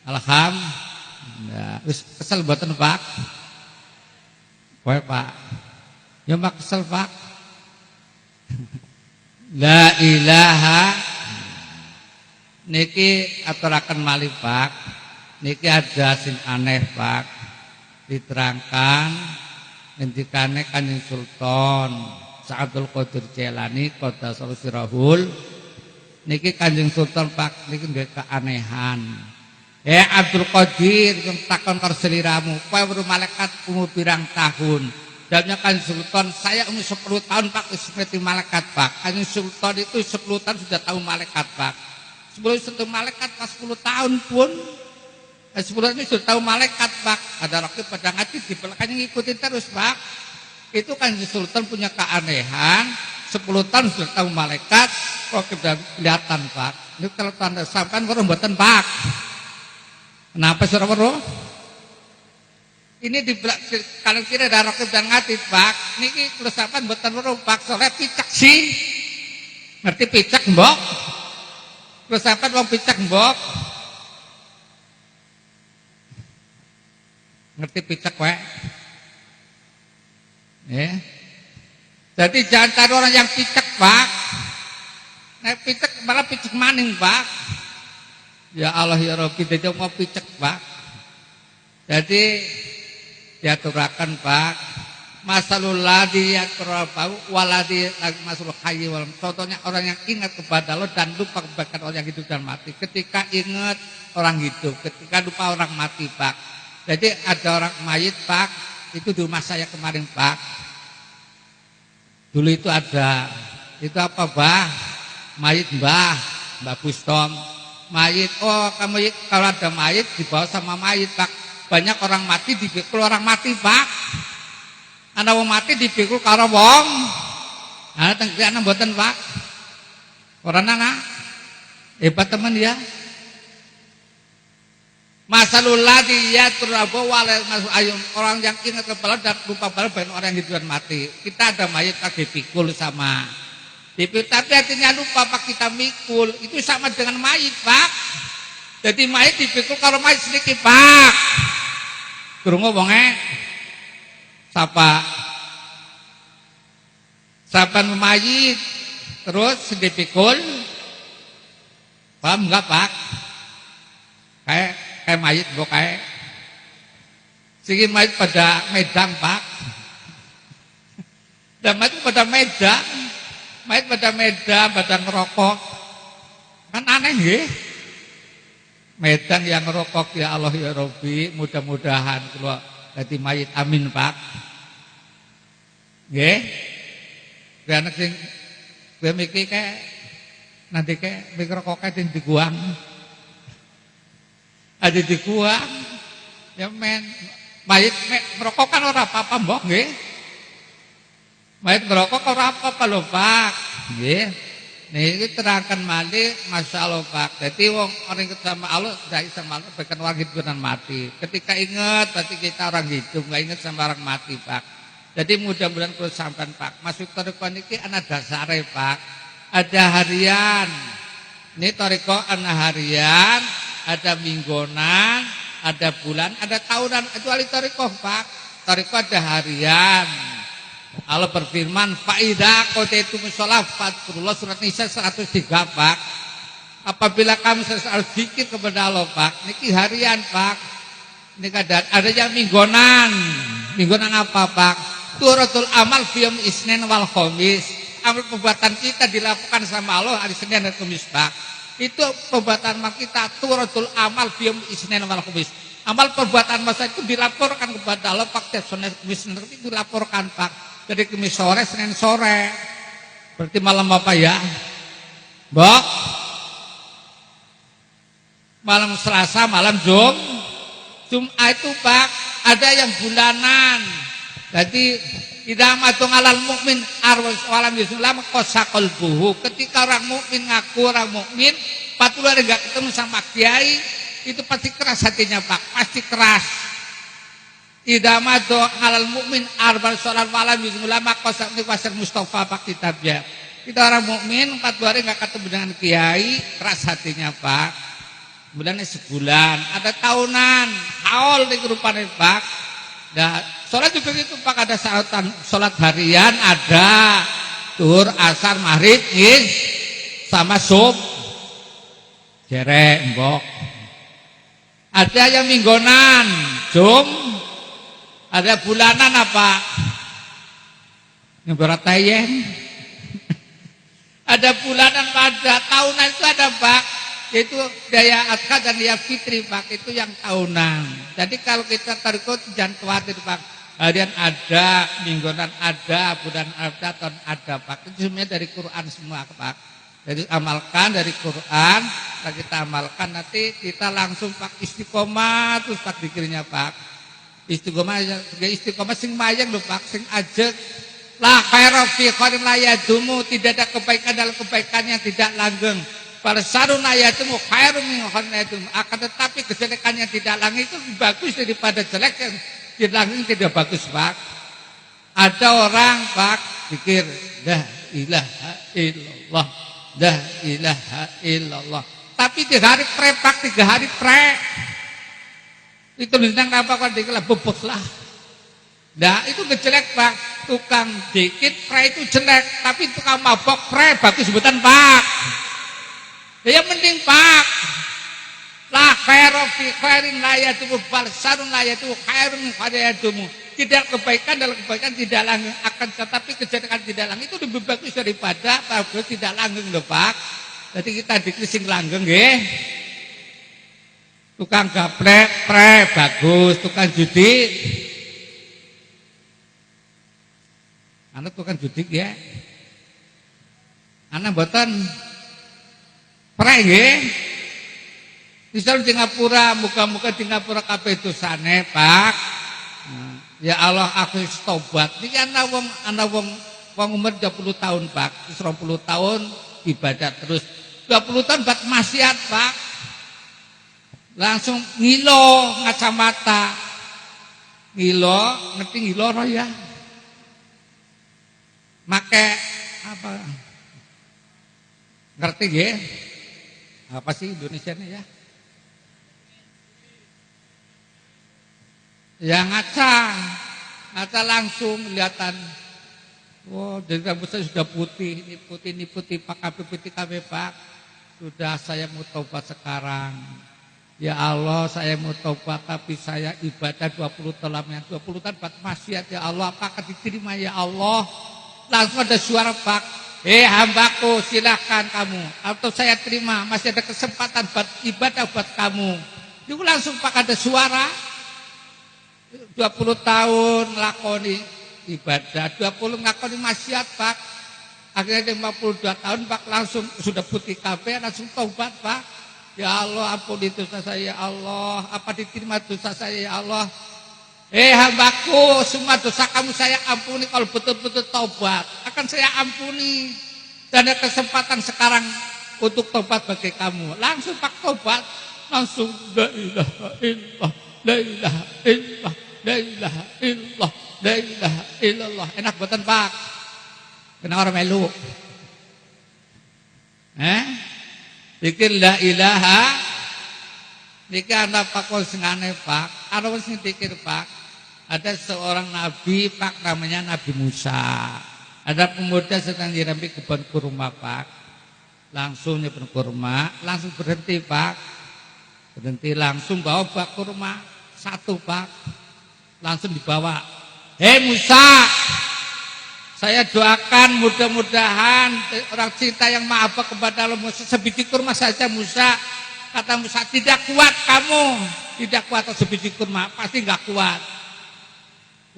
Speaker 1: Alhamdulillah. Kesel mboten Pak? Kowe Pak. Ya mak kesel Pak. La ilaha niki aturaken malih Pak. Niki ada sing aneh Pak. Diterangkan ngendikane Kanjeng Sultan Sa'adul Qadir Jailani Qaddasallahu sirahul. Niki Kanjeng Sultan Pak niki nggih keanehan. Abdul Qadir yang takon karo seliramu, kowe weruh malaikat umur pirang tahun? Jawabnya Kanjeng Sultan, saya umur 10 tahun Pak wis ngerti malaikat Pak. Kanjeng Sultan itu 10 tahun sudah tahu malaikat Pak. Sebelum sentuh malaikat pas 10 tahun pun 10 tahun sudah tahu malaikat Pak. Ada rakib pada ngaji di belakangnya ngikutin terus Pak. Itu Kanjeng Sultan punya keanehan, 10 tahun sudah tahu malaikat, rakib sudah kelihatan Pak. Ini kalau tanda sampean weruh mboten Pak? Kenapa suara weruh? Ini di kalau kira ada rakib dan ngaji Pak. Niki kalau sampean mboten weruh Pak, sore picak sih. Ngerti picak mbok? Kalau sampean wong picak mbok. Ngerti picak wae. Ya. Jadi jangan cari orang yang picak Pak. Nah picak malah picak maning Pak. Ya Allah ya Rabbi dia mau picak Pak. Jadi diaturakan Pak. Masalul ladzi yakrabu waladzi masalul hayy wal. Contohnya orang yang ingat kepada Allah dan lupa kebaikan orang yang hidup dan mati. Ketika ingat orang hidup, ketika lupa orang mati Pak. Jadi ada orang mayit Pak, itu di rumah saya kemarin Pak. Dulu itu ada, itu apa Mbah? Mayit Mbah Bustom. Mayit, oh kamu kalau ada mayit dibawa sama mayit Pak. Banyak orang mati dipikul orang mati Pak. Anak wong mati dipikul karo wong. Ana tengkene mboten Pak. Ora nana. Hebat teman ya. Masalul ladzi yatrabu walal masul ayun, orang yang ingat kepala dan lupa bala baik orang yang hidup dan mati. Kita ada mayat Pak dipikul sama. Tapi artinya lupa Pak kita mikul, itu sama dengan mayit Pak. Jadi mayit dipikul kalau mayit sedikit Pak. Krungu wonge sapa mayit terus dipikul. Paham enggak Pak? Kayak mayit mbok kae. Sing mayit pada medang Pak. Dan mayit pada medang. Mayit pada medang, pada ngerokok. Kan aneh nggih. Medang yang ngerokok ya Allah ya Rabbi, mudah-mudahan kula dadi mayit amin Pak. Nggih. Anak sing kowe mikir kae nanti kae mikir rokok kae diguang. Ada di gua ya men mayit merokok kan ora apa-apa mbok nggih. Mayit merokok ora apa-apa lho Pak. Nggih. Niki terangkan malih masyaallah Pak. Dadi wong orang ingat sama Allah ndak sama Allah bahkan orang hidup dan mati. Ketika ingat berarti kita orang hidup, enggak ingat sama orang mati Pak. Jadi mudah-mudahan kalau sampean Pak masuk thariqah niki ana dasare Pak. Ada harian. Ini thariqah ana harian. Ada mingguan, ada bulan, ada tahunan. Kecuali thariqah Pak. Thariqah ada harian. Allah berfirman, "Faida qataitum shalah fadkurullah", surat Nisa 103 Pak. Apabila kamu selalu zikir kepada Allah Pak, niki harian Pak. Ini ada yang mingguan. Mingguan apa Pak? Turatul amal fi yaumil isnin wal khamis. Amal perbuatan kita dilakukan sama Allah hari Senin dan Kamis Pak. Itu perbuatan kita turatul amal fi yaumil isnin wal khamis. Amal perbuatan masa itu dilaporkan kepada Allah Pak. Senin Kamis itu dilaporkan Pak. Jadi Kamis sore, Senin sore. Berarti malam apa ya? Mbok. Malam Selasa, malam Jumat itu Pak, ada yang bulanan. Jadi idza matung alal mukmin arwas walam yuslam qasaqal buhu. Ketika orang mukmin ngaku orang mukmin, 40 hari nggak ketemu sama kiai, itu pasti keras hatinya Pak, pasti keras. Idza madu alal mukmin arbal sholat malam bismillah qasam wasal Mustafa Pak kitabnya. Kita orang mukmin 40 hari nggak ketemu dengan kiai, keras hatinya Pak. Kemudian sebulan, ada tahunan, haul di rupanya Pak. Nah, sholat juga gitu Pak, ada sholat harian, ada zuhur, asar, maghrib, sama sub, jerek, mbok. Ada yang minggonan, jum, ada bulanan apa? Yang berat tayen. Ada bulanan, ada tahunan itu ada Pak. Yaitu daya adha dan daya fitri Pak, itu yang tahunan. Jadi kalau kita tarikut jangan khawatir Pak, harian ada, mingguan ada, bulan ada, tahun ada Pak. Itu semuanya dari Quran semua Pak. Jadi amalkan dari Quran, kita amalkan nanti kita langsung Pak istiqomah terus Pak dikirnya Pak. Istiqomah sing mayang lho Pak, sing ajek. La khaira fi khairin la yadumu, tidak ada kebaikan dalam kebaikan yang tidak langgeng. Farsarun ayatumu khairun min khairin, akan tetapi kejelekan yang tidak langgeng itu lebih bagus daripada jelek yang tidak langgeng, tidak bagus Pak. Ada orang Pak pikir la ilaha illallah, la ilaha illallah, tapi 3 hari pre Pak, 3 hari pre itu bintang apa kan dikira bobot lah. Nah itu kejelek Pak, tukang dikit pre itu jelek, tapi tukang mabok pre bagus sebutan Pak. Ya mending Pak, la khairu fi khairin la yatumu bal sarun la yatumu khairun min khairin. Tidak kebaikan dalam kebaikan tidak langgeng, akan tetapi kejelekan tidak langgeng itu lebih bagus daripada bagus tidak langgeng lho Pak. Jadi kita dikrising langgeng nggih. Tukang gaplek pre bagus, tukang judi anak tukang judi ya. Anak mboten pre nggih. Misal di Singapura, muka-muka di Singapura kabeh dosane, Pak. Nah, ya Allah aku tobat. Niki ana wong umur 20 tahun, Pak. 20 tahun ibadah terus. 20 tahun buat maksiat, Pak. Langsung ngilo ngacamata. Ngilo, ngerti ngilo ora ya? Make apa? Ngerti nggih? Apa sih Indonesianya ya? Ya ngaca langsung kelihatan. Wow, dari rambut saya sudah putih, ini putih Pak, putih Pak. Sudah saya mau taubat sekarang. Ya Allah, saya mau taubat tapi saya ibadah 20 tahun yang 20 tahun buat maksiat ya Allah, apakah diterima ya Allah? Langsung ada suara Pak, hambaku silahkan kamu, atau saya terima, masih ada kesempatan buat ibadah buat kamu. Itu langsung Pak ada suara. 20 tahun ngelakoni ibadah, 20 ngelakoni maksiat Pak. Akhirnya 52 tahun Pak langsung sudah putih kabeh, langsung taubat Pak. Ya Allah ampuni dosa saya ya Allah, apa diterima dosa saya ya Allah. Hambaku, semua dosa kamu saya ampuni kalau betul-betul taubat. Akan saya ampuni. Dan ada kesempatan sekarang untuk taubat bagi kamu. Langsung Pak taubat, langsung la ilaha illallah. La ilaha illallah, la ilaha illallah, la ilaha illallah. Enak buatan Pak. Kena orang melu. Dikir la ilaha. Niki ana Pak singane Pak. Ana wis dikir Pak. Ada seorang nabi Pak namanya Nabi Musa. Ada pemuda sedang nyirami kebun kurma Pak. Langsung nyebut kurma, langsung berhenti Pak. Berhenti langsung bawa bak kurma satu Pak, langsung dibawa. Musa, saya doakan mudah-mudahan orang cinta yang maaf kepada Allah Musa, sebiji kurma saja Musa. Kata Musa, tidak kuat kamu, tidak kuat atau sebiji kurma, pasti nggak kuat.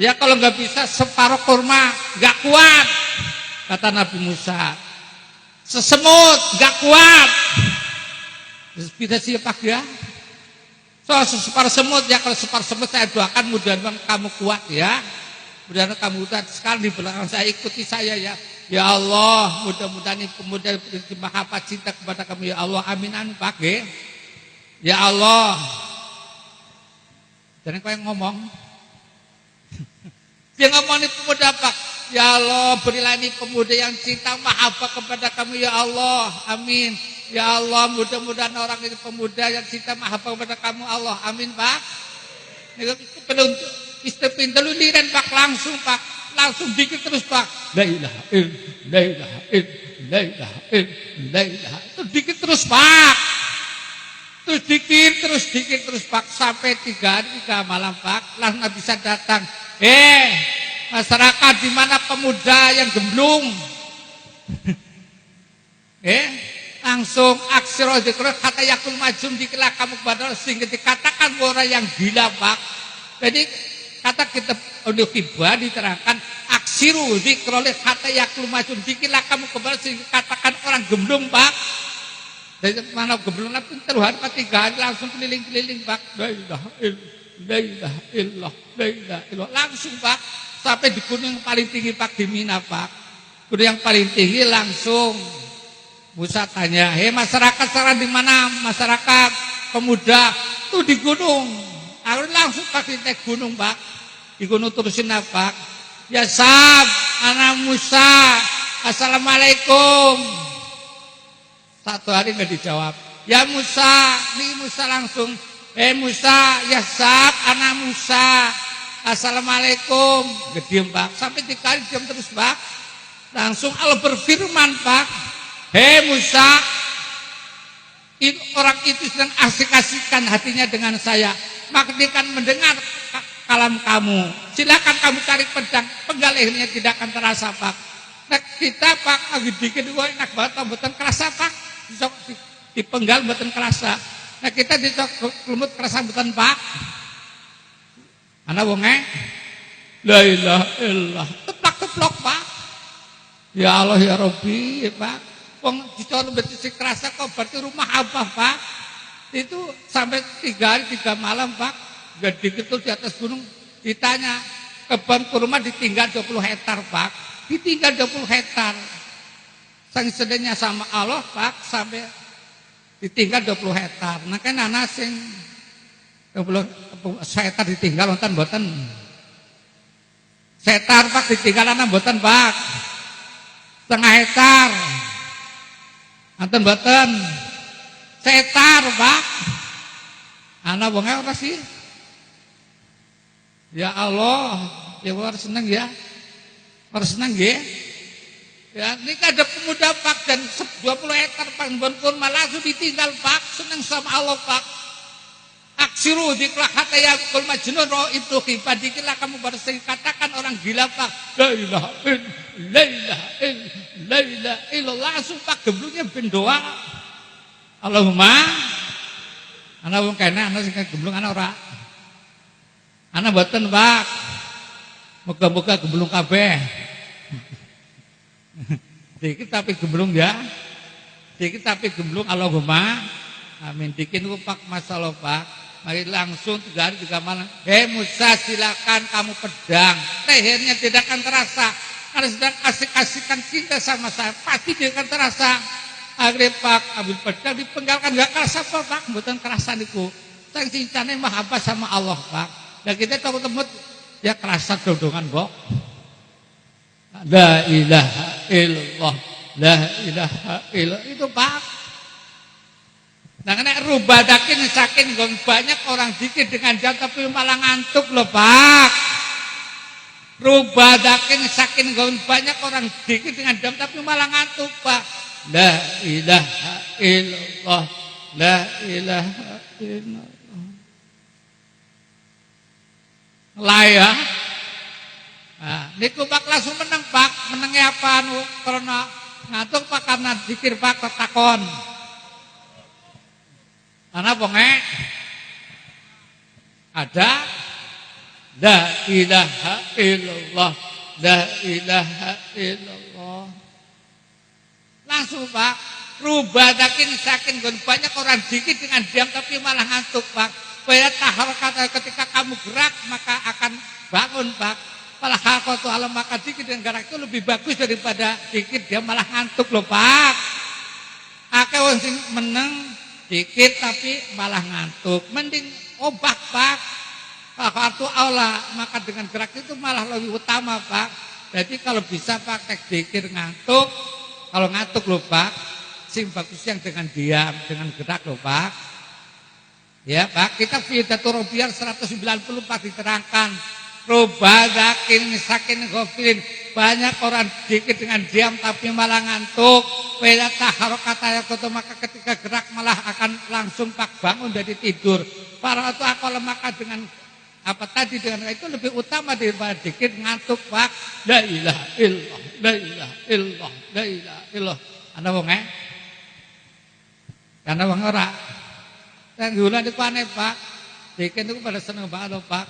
Speaker 1: Ya kalau nggak bisa separuh kurma nggak kuat. Kata Nabi Musa, sesemut nggak kuat. Bisa siapa ya? Separuh semut ya, kalau separuh semut saya doakan mudah-mudahan kamu kuat ya. Mudah-mudahan kamu kuat. Sekarang di belakang saya ikuti saya ya. Ya Allah, mudah-mudahan ini pemuda mahabbah cinta kepada kami ya Allah. Amin amin Pak nggih. Ya Allah. Jangan kau yang ngomong. Dia ngomong ini pemuda Pak. Ya Allah, berilah ini pemuda yang cinta mahabbah kepada kami ya Allah. Amin. Ya Allah, mudah-mudahan orang ini pemuda yang cinta mahabbah kepada kamu Allah. Amin Pak. Ini penunjuk istri pintar liran Pak langsung Pak. Langsung dikit terus Pak. La ilaha illallah, la ilaha illallah, la ilaha illallah, la ilaha. Terus dikit terus Pak. Terus dikit terus Pak sampai 3 hari 3 malam Pak. Langsung bisa datang. Masyarakat di mana pemuda yang gemblung. Langsung aksiro dzikra kata yakul majum dikilah kamu kepada sehingga dikatakan orang yang gila Pak. Jadi kata kita untuk hibah diterangkan aksiru zikroleh kata yakul majum dikilah kamu kepada sehingga katakan orang gemblung Pak. Dari mana gemblung pun terhari 3 hari langsung keliling-keliling Pak. La ilaha illallah, la ilaha illallah. Langsung Pak sampai di gunung yang paling tinggi Pak di Mina Pak. Gunung yang paling tinggi langsung Musa tanya, masyarakat sekarang di mana? Masyarakat pemuda tuh di gunung. Aku langsung Pak di gunung Pak. Di gunung terusin Pak. Ya Sab, anak Musa, assalamualaikum. 1 hari nggak dijawab. Ya Musa, nih Musa langsung. Musa, ya Sab, anak Musa, assalamualaikum. Gediam Pak. Sampai 3 kali diam terus Pak. Langsung Allah berfirman Pak. Musa, orang itu sedang asik-asikan hatinya dengan saya. Maka dia akan mendengar kalam kamu. Silakan kamu cari pedang, penggal lehernya tidak akan terasa Pak. Nah kita Pak lagi dikit enak banget, buatan kerasa Pak. Dipenggal buatan kerasa. Nah kita dicok lumut kerasa buatan Pak. Anak wonge, la ilaha illallah, teplak-teplok Pak. Ya Allah ya Rabbi Pak. Wong dicok betisik kerasa kok berarti rumah apa Pak? Itu sampai 3 hari 3 malam Pak. Gede gitu di atas gunung ditanya kebun kurma ditinggal 20 hektar Pak. Ditinggal 20 hektar. Sang sedenya sama Allah Pak sampai ditinggal 20 hektar. Nah kan anak sing 20 hektar ditinggal wonten mboten. Hektar Pak ditinggal anak mboten Pak. Setengah hektar. Wonten mboten. Hektar Pak. Anak wonge ora sih? Ya Allah, ya harus senang ya. Harus senang ya. Ya, ini ada pemuda Pak dan 20 hektar Pak pun malah langsung ditinggal Pak, senang sama Allah Pak. Aksiru diklah kata ya kul majnun roh itu ibadikilah kamu baru katakan orang gila Pak. La ilaha illallah langsung Pak gemblungnya bendoa. Allahumma ana wong kene ana sing gemblung ana ora. Ana mboten Pak. Moga-moga gemblung kabeh. Dikit tapi gemblung ya. Dikit tapi gemblung Allahumma. Amin. Dikit niku Pak masalah Pak. Mari langsung 3 hari 3 malam. Musa silakan kamu pedang. Lehernya tidak akan terasa. Karena sedang asik-asikan cinta sama saya. Pasti tidak akan terasa. Akhirnya Pak ambil pedang dipenggalkan enggak kerasa Pak. Mboten kerasa niku. Sang cincane mahabbah sama Allah Pak. Dan kita ketemu ya kerasa dodongan Mbok. La ilaha illallah. La ilaha illallah. Itu Pak. Nah kena rubadakin saking banyak orang zikir dengan jam tapi malah ngantuk loh Pak. Rubadakin saking banyak orang zikir dengan jam tapi malah ngantuk Pak. La ilaha illallah. La ilaha illallah. Lah ya. Nah, niku Pak langsung menang Pak. Menangnya apa nu karena ngantuk Pak karena zikir Pak takon. Ana bonge ada la ilaha illallah la ilaha illallah langsung Pak rubadakin saking banyak orang zikir dengan diam tapi malah ngantuk Pak. Supaya tahar kata ketika kamu gerak maka akan bangun Pak. Malah hakatu alam maka dikir dengan gerak itu lebih bagus daripada dikir dia malah ngantuk loh Pak. Akeh wong sing meneng dikir tapi malah ngantuk. Mending obak Pak. Hakatu aula maka dengan gerak itu malah lebih utama Pak. Jadi kalau bisa pakai dikir ngantuk, kalau ngantuk loh Pak, sing bagus yang dengan diam, dengan gerak loh Pak. Ya Pak, kita Fidatul Robiar 194 diterangkan. Robadakin sakin ghafilin. Banyak orang dikit dengan diam tapi malah ngantuk. Wala taharokata yakutu maka ketika gerak malah akan langsung Pak bangun dari tidur. Para itu akal maka dengan apa tadi dengan itu lebih utama daripada dikit ngantuk Pak. La ilaha illallah, la ilaha illallah, la ilaha illallah. Ana wong Karena wong ora. Yang gula niku aneh Pak. Dikit niku pada seneng banget Pak.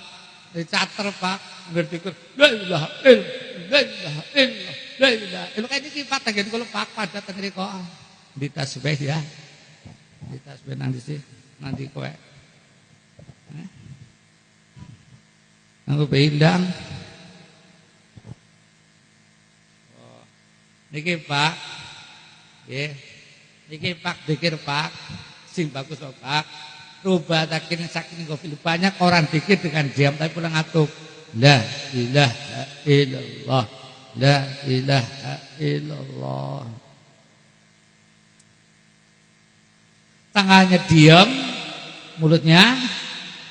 Speaker 1: Dicater Pak, ngerti la ilaha illallah, la ilaha illallah, la ilaha illallah. Kayak iki Pak tengen kula Pak pada teng mriku. Di tasbih ya. Di tasbih nang disi, nanti kowe. Nanggo pindang. Oh. Niki Pak. Nggih. Niki Pak dikir Pak. Sing bagus kok Pak. Rubatakin saking ghafil. Banyak orang dikir dengan diam tapi pulang ngantuk. La ilaha illallah. La ilaha illallah. Tangannya diam, mulutnya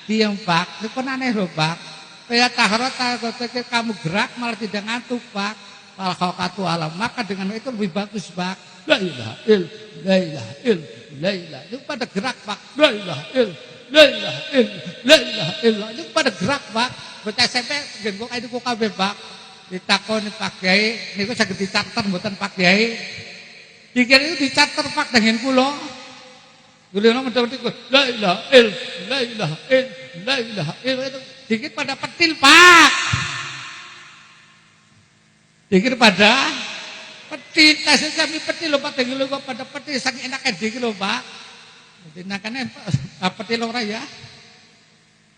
Speaker 1: diam Pak. Itu kan aneh loh Pak. Kayak taharata kamu gerak malah tidak ngantuk Pak. Kalau kau alam maka dengan itu lebih bagus Pak. La ilaha illallah, la ilaha illallah, la ilaha. Itu pada gerak Pak. La ilaha illallah, la ilaha illallah, la ilaha illallah. Itu pada gerak Pak. Bocah SMP ngen kok itu kok kabeh Pak. Ditakoni Pak Kiai, niku saged dicater mboten Pak Kiai. Dikira itu dicater Pak dengan kula. Kula ngomong la ilaha illallah, la ilaha illallah, la ilaha illallah. Itu dikit pada petil Pak. Dikir pada petil, tasih kami petil lho Pak, dengil kok pada petil saking enaknya dikir lho Pak. Enakannya petil ora ya.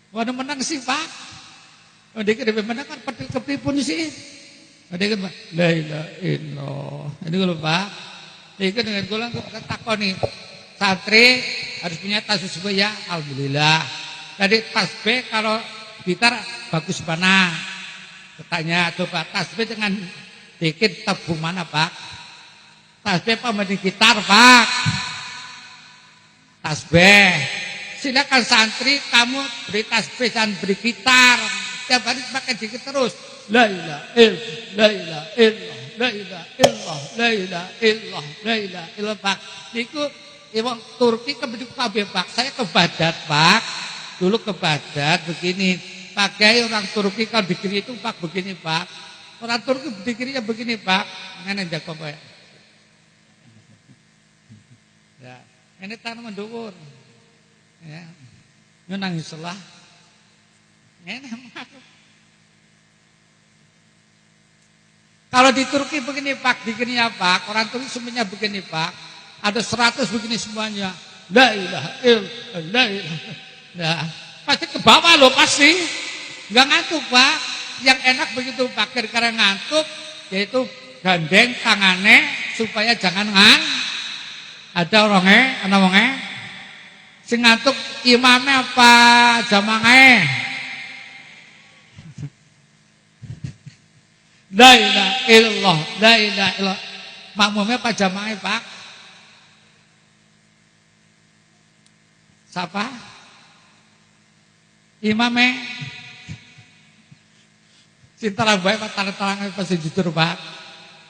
Speaker 1: Waduh menang sih Pak. Dikir lebih menang kan petil kepripun sih. Dikir la ilaha illallah. Ini lho Pak. Dikir dengan kula takoni santri harus punya tasbih ya, alhamdulillah. Jadi tasbih kalau gitar bagus mana? Bertanya coba tasbih dengan dikit tabung mana Pak? Tasbih apa mending gitar Pak? Tasbih. Silakan santri kamu beri tasbih dan beri gitar. Tiap hari pakai dikit terus. La ilaha illallah, la ilaha illallah, la ilaha illallah, la ilaha illallah, la ilaha illallah Pak. Niku wong Turki kebedik kabeh Pak. Saya ke Baghdad Pak. Dulu ke Baghdad begini. Pak Kiai orang Turki kalau dikiri itu Pak begini Pak. Orang Turki dikirinya begini Pak. Ngene jago kowe. Ya, ini tanaman dhuwur. Ya. Yo nangis lah. Ngene kalau di Turki begini Pak, dikirinya Pak. Orang Turki semuanya begini Pak. Ada 100 begini semuanya. La ilaha illallah, la ilaha. Nah, pasti ke bawah loh pasti. Enggak ngantuk Pak. Yang enak begitu Pak, karena ngantuk yaitu gandeng tangannya supaya jangan ada orangnya, ana wonge sing ngantuk imamnya apa jamaahnya. La ilaha illallah, la ilaha illallah. Makmumnya apa jamaahnya Pak? Siapa? Imamnya cinta baik Pak, tarang-tarang pasti jujur Pak.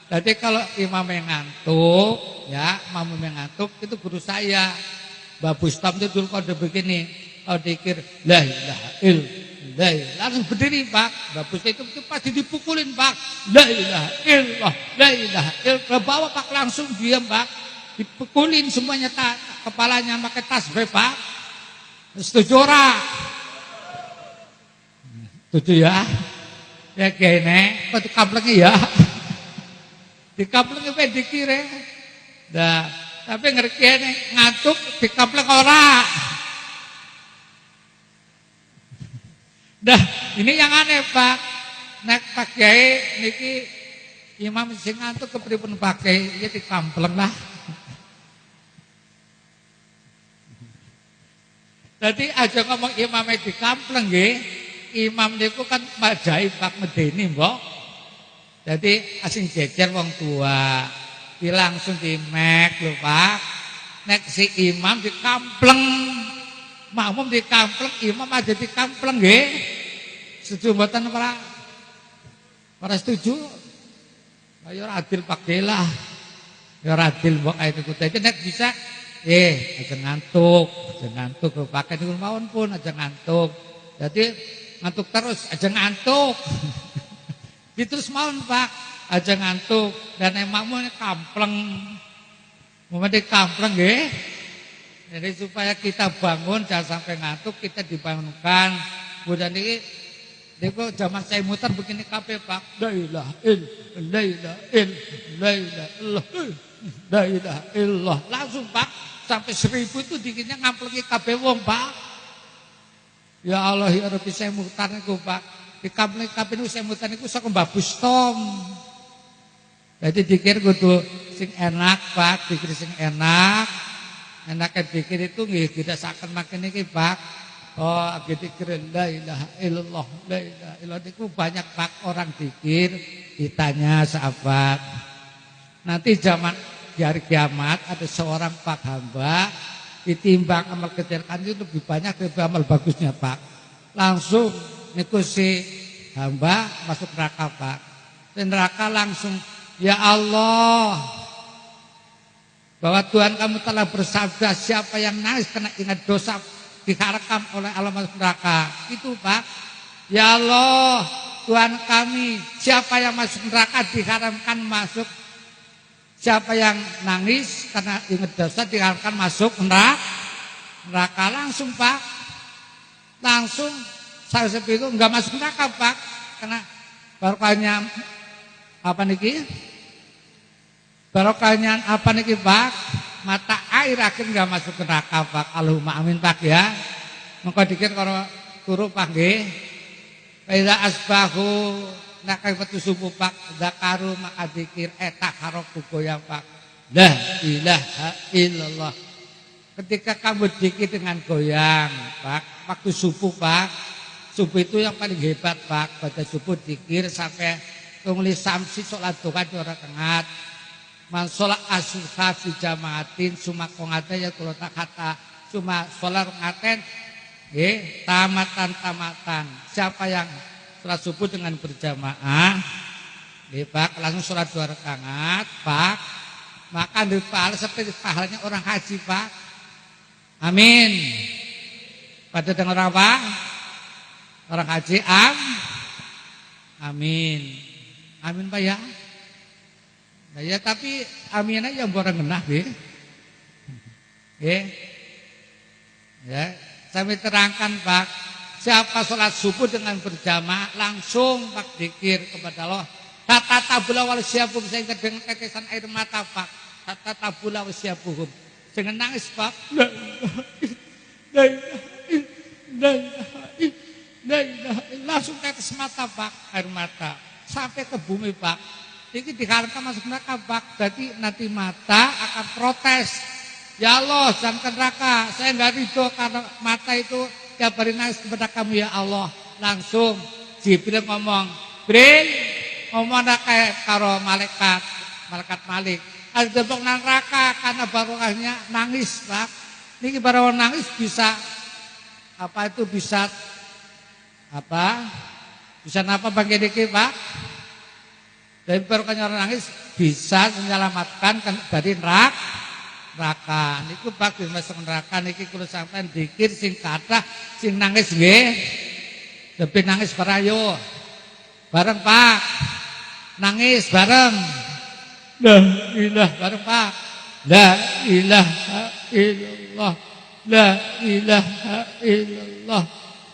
Speaker 1: Jadi kalau imam yang ngantuk, ya, makmum yang ngantuk itu guru saya. Mbak Bustam itu dulu kode begini, kalau dikir la ilaha illallah, langsung berdiri Pak. Mbak Bustam itu pasti dipukulin Pak. La ilaha illallah, la ilaha illallah. Bawa Pak langsung diam Pak. Dipukulin semuanya kepalanya pakai tasbih Pak. Setuju ora? Setuju ya? Ya kene, kok dikaplengi ya. Dikaplengi pe dikire. Nah, tapi ngerkene ngantuk dikapleng ora. Dah, ini yang aneh Pak. nek Pak Kiai niki imam sing ngantuk kepripun Pak Kiai ya dikampleng lah. Jadi aja ngomong imamnya dikampleng nggih. Imam niku kan majahi Pak medeni mbok. Jadi asing jejer wong tua. Ki langsung dimek lho Pak. Nek si imam dikampleng, makmum dikampleng, imam aja dikampleng nggih. Setuju mboten para? Para setuju? Ayo adil Pak Dela. Ya adil mbok ae niku. Dadi nek bisa aja ngantuk lho Pak niku mawon pun aja ngantuk. Jadi ngantuk terus aja ngantuk. Terus mawon Pak, aja ngantuk dan makmumnya kampleng. Mumpamane kampleng nggih. Jadi supaya kita bangun jangan sampai ngantuk, kita dibangunkan. Kemudian ini niku zaman saya muter begini kabeh Pak. La ilaha illallah. Langsung Pak sampai 1000 itu dikitnya ngamplengi kabeh wong Pak. Ya Allah ya Rabbi saya muter niku Pak. Di kampling kabeh niku saya muter niku saka Mbah Bustom. Jadi dikir kudu sing enak Pak, dikir sing enak. Enaknya dikir itu nggih dirasaken makin iki Pak. Oh, dikir la ilaha illallah, la ilaha illallah itu banyak Pak orang dikir ditanya sahabat. Nanti zaman di hari kiamat ada seorang Pak hamba ditimbang amal kecelakaan itu lebih banyak daripada amal bagusnya Pak. Langsung niku si hamba masuk neraka Pak. Dan neraka langsung ya Allah, bahwa Tuhan kamu telah bersabda siapa yang nangis karena ingat dosa diharamkan oleh Allah masuk neraka. Itu Pak. Ya Allah, Tuhan kami, siapa yang masuk neraka diharamkan masuk. Siapa yang nangis karena ingat dosa diharamkan masuk neraka. Langsung Pak. Langsung saya seperti itu enggak masuk neraka Pak. Karena barokahnya apa niki? Barokahnya apa niki Pak? Mata air akhir enggak masuk ke neraka Pak. Allahumma amin Pak ya. Mengko dikir karo turu Pak nggih. Faida asbahu nak kaitu subuh Pak zakaru maka dikir etak haroku goyang Pak. La ilaha illallah. Ketika kamu dikir dengan goyang Pak, waktu subuh Pak. Subuh itu yang paling hebat Pak. Baca subuh dikir sampai tungli samsi sholat duha 2 rakaat. Man sholat asubha fi jamaatin suma kongate ya kula kata suma sholat ngaten tamatan. Siapa yang sholat subuh dengan berjamaah Pak langsung sholat 2 rakaat Pak, maka dipahala seperti pahalanya orang haji Pak. Amin. Pada dengar apa? Orang haji amin. Amin Pak ya. Nah, ya tapi aminnya yang borang genah nggih. Ya, saya terangkan Pak, siapa sholat subuh dengan berjamaah langsung Pak dikir kepada Allah. Tata tabula wal siabuhum sehingga dengan tetesan air mata Pak. Tata tabula wal siabuhum. Jangan nangis Pak. Langsung tetes mata Pak, air mata sampai ke bumi Pak. Ini diharapkan masuk neraka Pak. Jadi nanti mata akan protes. Ya Allah, jangan ke neraka. Saya enggak ridho karena mata itu tiap hari nangis kepada kamu ya Allah. Langsung Jibril ngomong, "Jibril, ngomong kayak karo malaikat Malik. Ada debok neraka karena barokahnya nangis, Pak. Niki barokah nangis bisa apa itu bisa apa? Bisa napa bagi niki, Pak? Dari barokahnya orang nangis bisa menyelamatkan dari neraka. Niku Pak masuk neraka niki kula sampean dikir sing kathah sing nangis nggih. Lebih nangis barayo. Bareng Pak. Nangis bareng. La ilaha bareng Pak. La ilaha illallah. La ilaha illallah.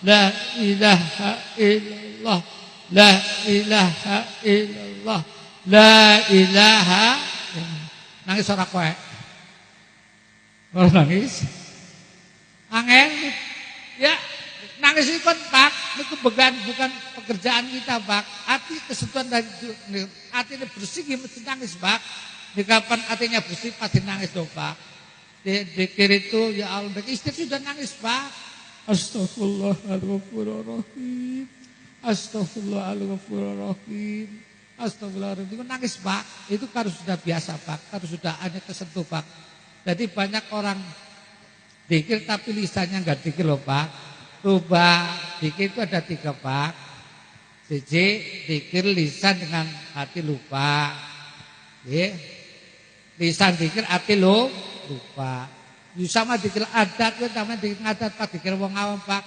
Speaker 1: La ilaha illallah. La ilaha illallah. La ilaha. Nangis ora kowe. Ora nangis. Angel. Ya, nangis itu kan Pak, itu bukan pekerjaan kita Pak. Hati kesentuhan dari hati ini bersih mesti nangis Pak. Di kapan hatinya bersih pasti nangis dong Pak. Dikir itu ya Allah, istri sudah nangis Pak. Astagfirullahaladzim. Astagfirullahaladzim. Astagfirullahaladzim. Itu nangis Pak. Itu harus sudah biasa Pak. Harus sudah hanya kesentuh Pak. Jadi banyak orang dikir tapi lisannya enggak dikir loh Pak. Coba dikir itu ada 3 Pak. Siji dikir lisan dengan hati lupa. Lisan dikir hati lupa. Sama dikir adat itu namanya dikir adat Pak, dikir wong awam Pak.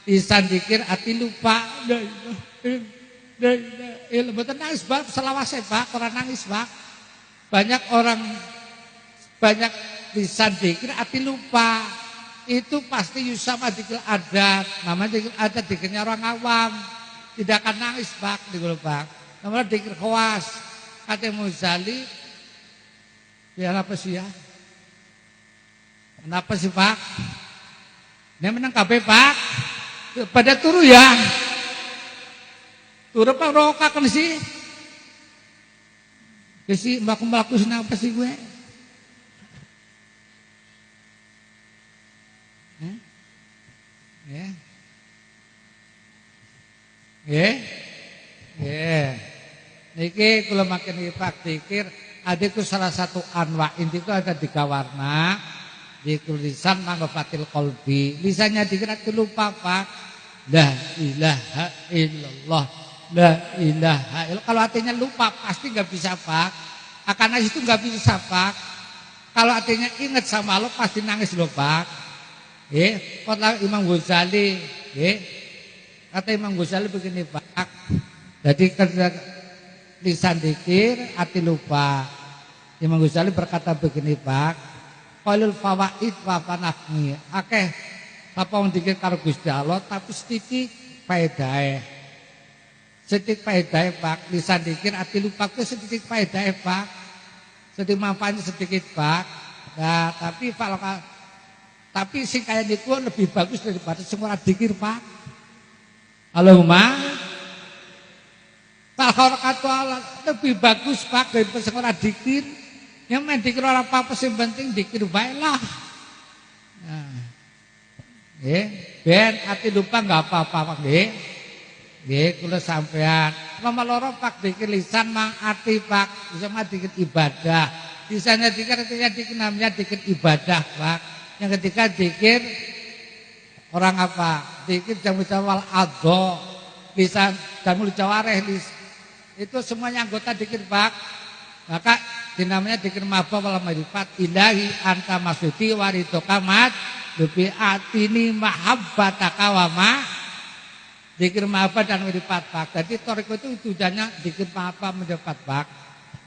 Speaker 1: Lisan dikir hati lupa. Betul nangis Pak, selawase Pak, orang nangis Pak. Banyak lisan dikir hati lupa. Itu pasti sama dikir adat. Namanya dikir adat dikirnya orang awam. Tidak akan nangis Pak, dikir Pak. Namanya dikir khawas. Kata Muzali, ya apa sih ya? Kenapa sih Pak? Ini menang KB Pak. Pada turu ya. Turu Pak roka kan sih. Jadi melaku apa sih gue? Niki kalau makin Pak dikir, adikku salah satu anwa inti itu ada 3 warna. Di tulisan manggofatil kolbi, lisannya dikira lupa Pak. La ilaha illallah, la ilaha illallah. Kalau hatinya lupa pasti nggak bisa Pak. Akan nangis itu nggak bisa Pak. Kalau hatinya ingat sama Allah pasti nangis loh Pak. Kata Imam Ghazali, kata Imam Ghazali begini Pak. Jadi lisan dikir, hati lupa. Imam Ghazali berkata begini Pak. Qalul fawaid wa fanafni. Akeh apa wong dikir karo Gusti Allah tapi sedikit faedahe. Sedikit faedahe Pak, lisan dikir ati lupa ku sedikit faedahe Pak. Sedikit manfaatnya sedikit Pak. Nah, tapi sing kaya niku lebih bagus daripada sing ora dikir Pak. Allahumma taharaqatu Allah lebih bagus Pak daripada sing ora dikir. Yang main dikir orang apa sih penting dikir baiklah. Nah, ben hati lupa nggak apa-apa Pak kalau sampean nomor loro Pak dikir lisan mang hati Pak bisa mah dikir ibadah. Lisannya dikir artinya dikir namanya dikir ibadah Pak. Yang ketiga dikir orang apa? Dikir jamu wal adho lisan jamu jawareh itu semuanya anggota dikir Pak. Maka dinamanya dikir mabah wal marifat ilahi anta maksudi warito kamat lebih atini mahabbataka wa ma dikir mabah dan marifat Pak. Jadi toriko itu tujuannya dikir mabah mendapat Pak.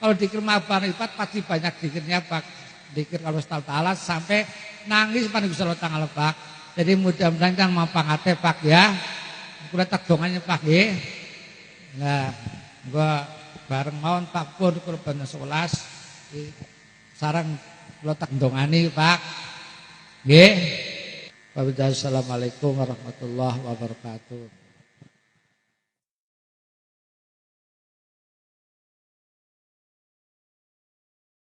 Speaker 1: Kalau dikir mabah marifat pasti banyak dikirnya Pak. Dikir kalau ta'ala sampai nangis pada Gusti Allah Ta'ala Pak. Jadi mudah-mudahan kan mampangate Pak ya. Kula tak dongannya Pak nggih. Nah, gua bareng mawon Pak pun kurban 11 sarang kula tak ndongani Pak. Nggih. Wabillahi assalamualaikum warahmatullahi wabarakatuh.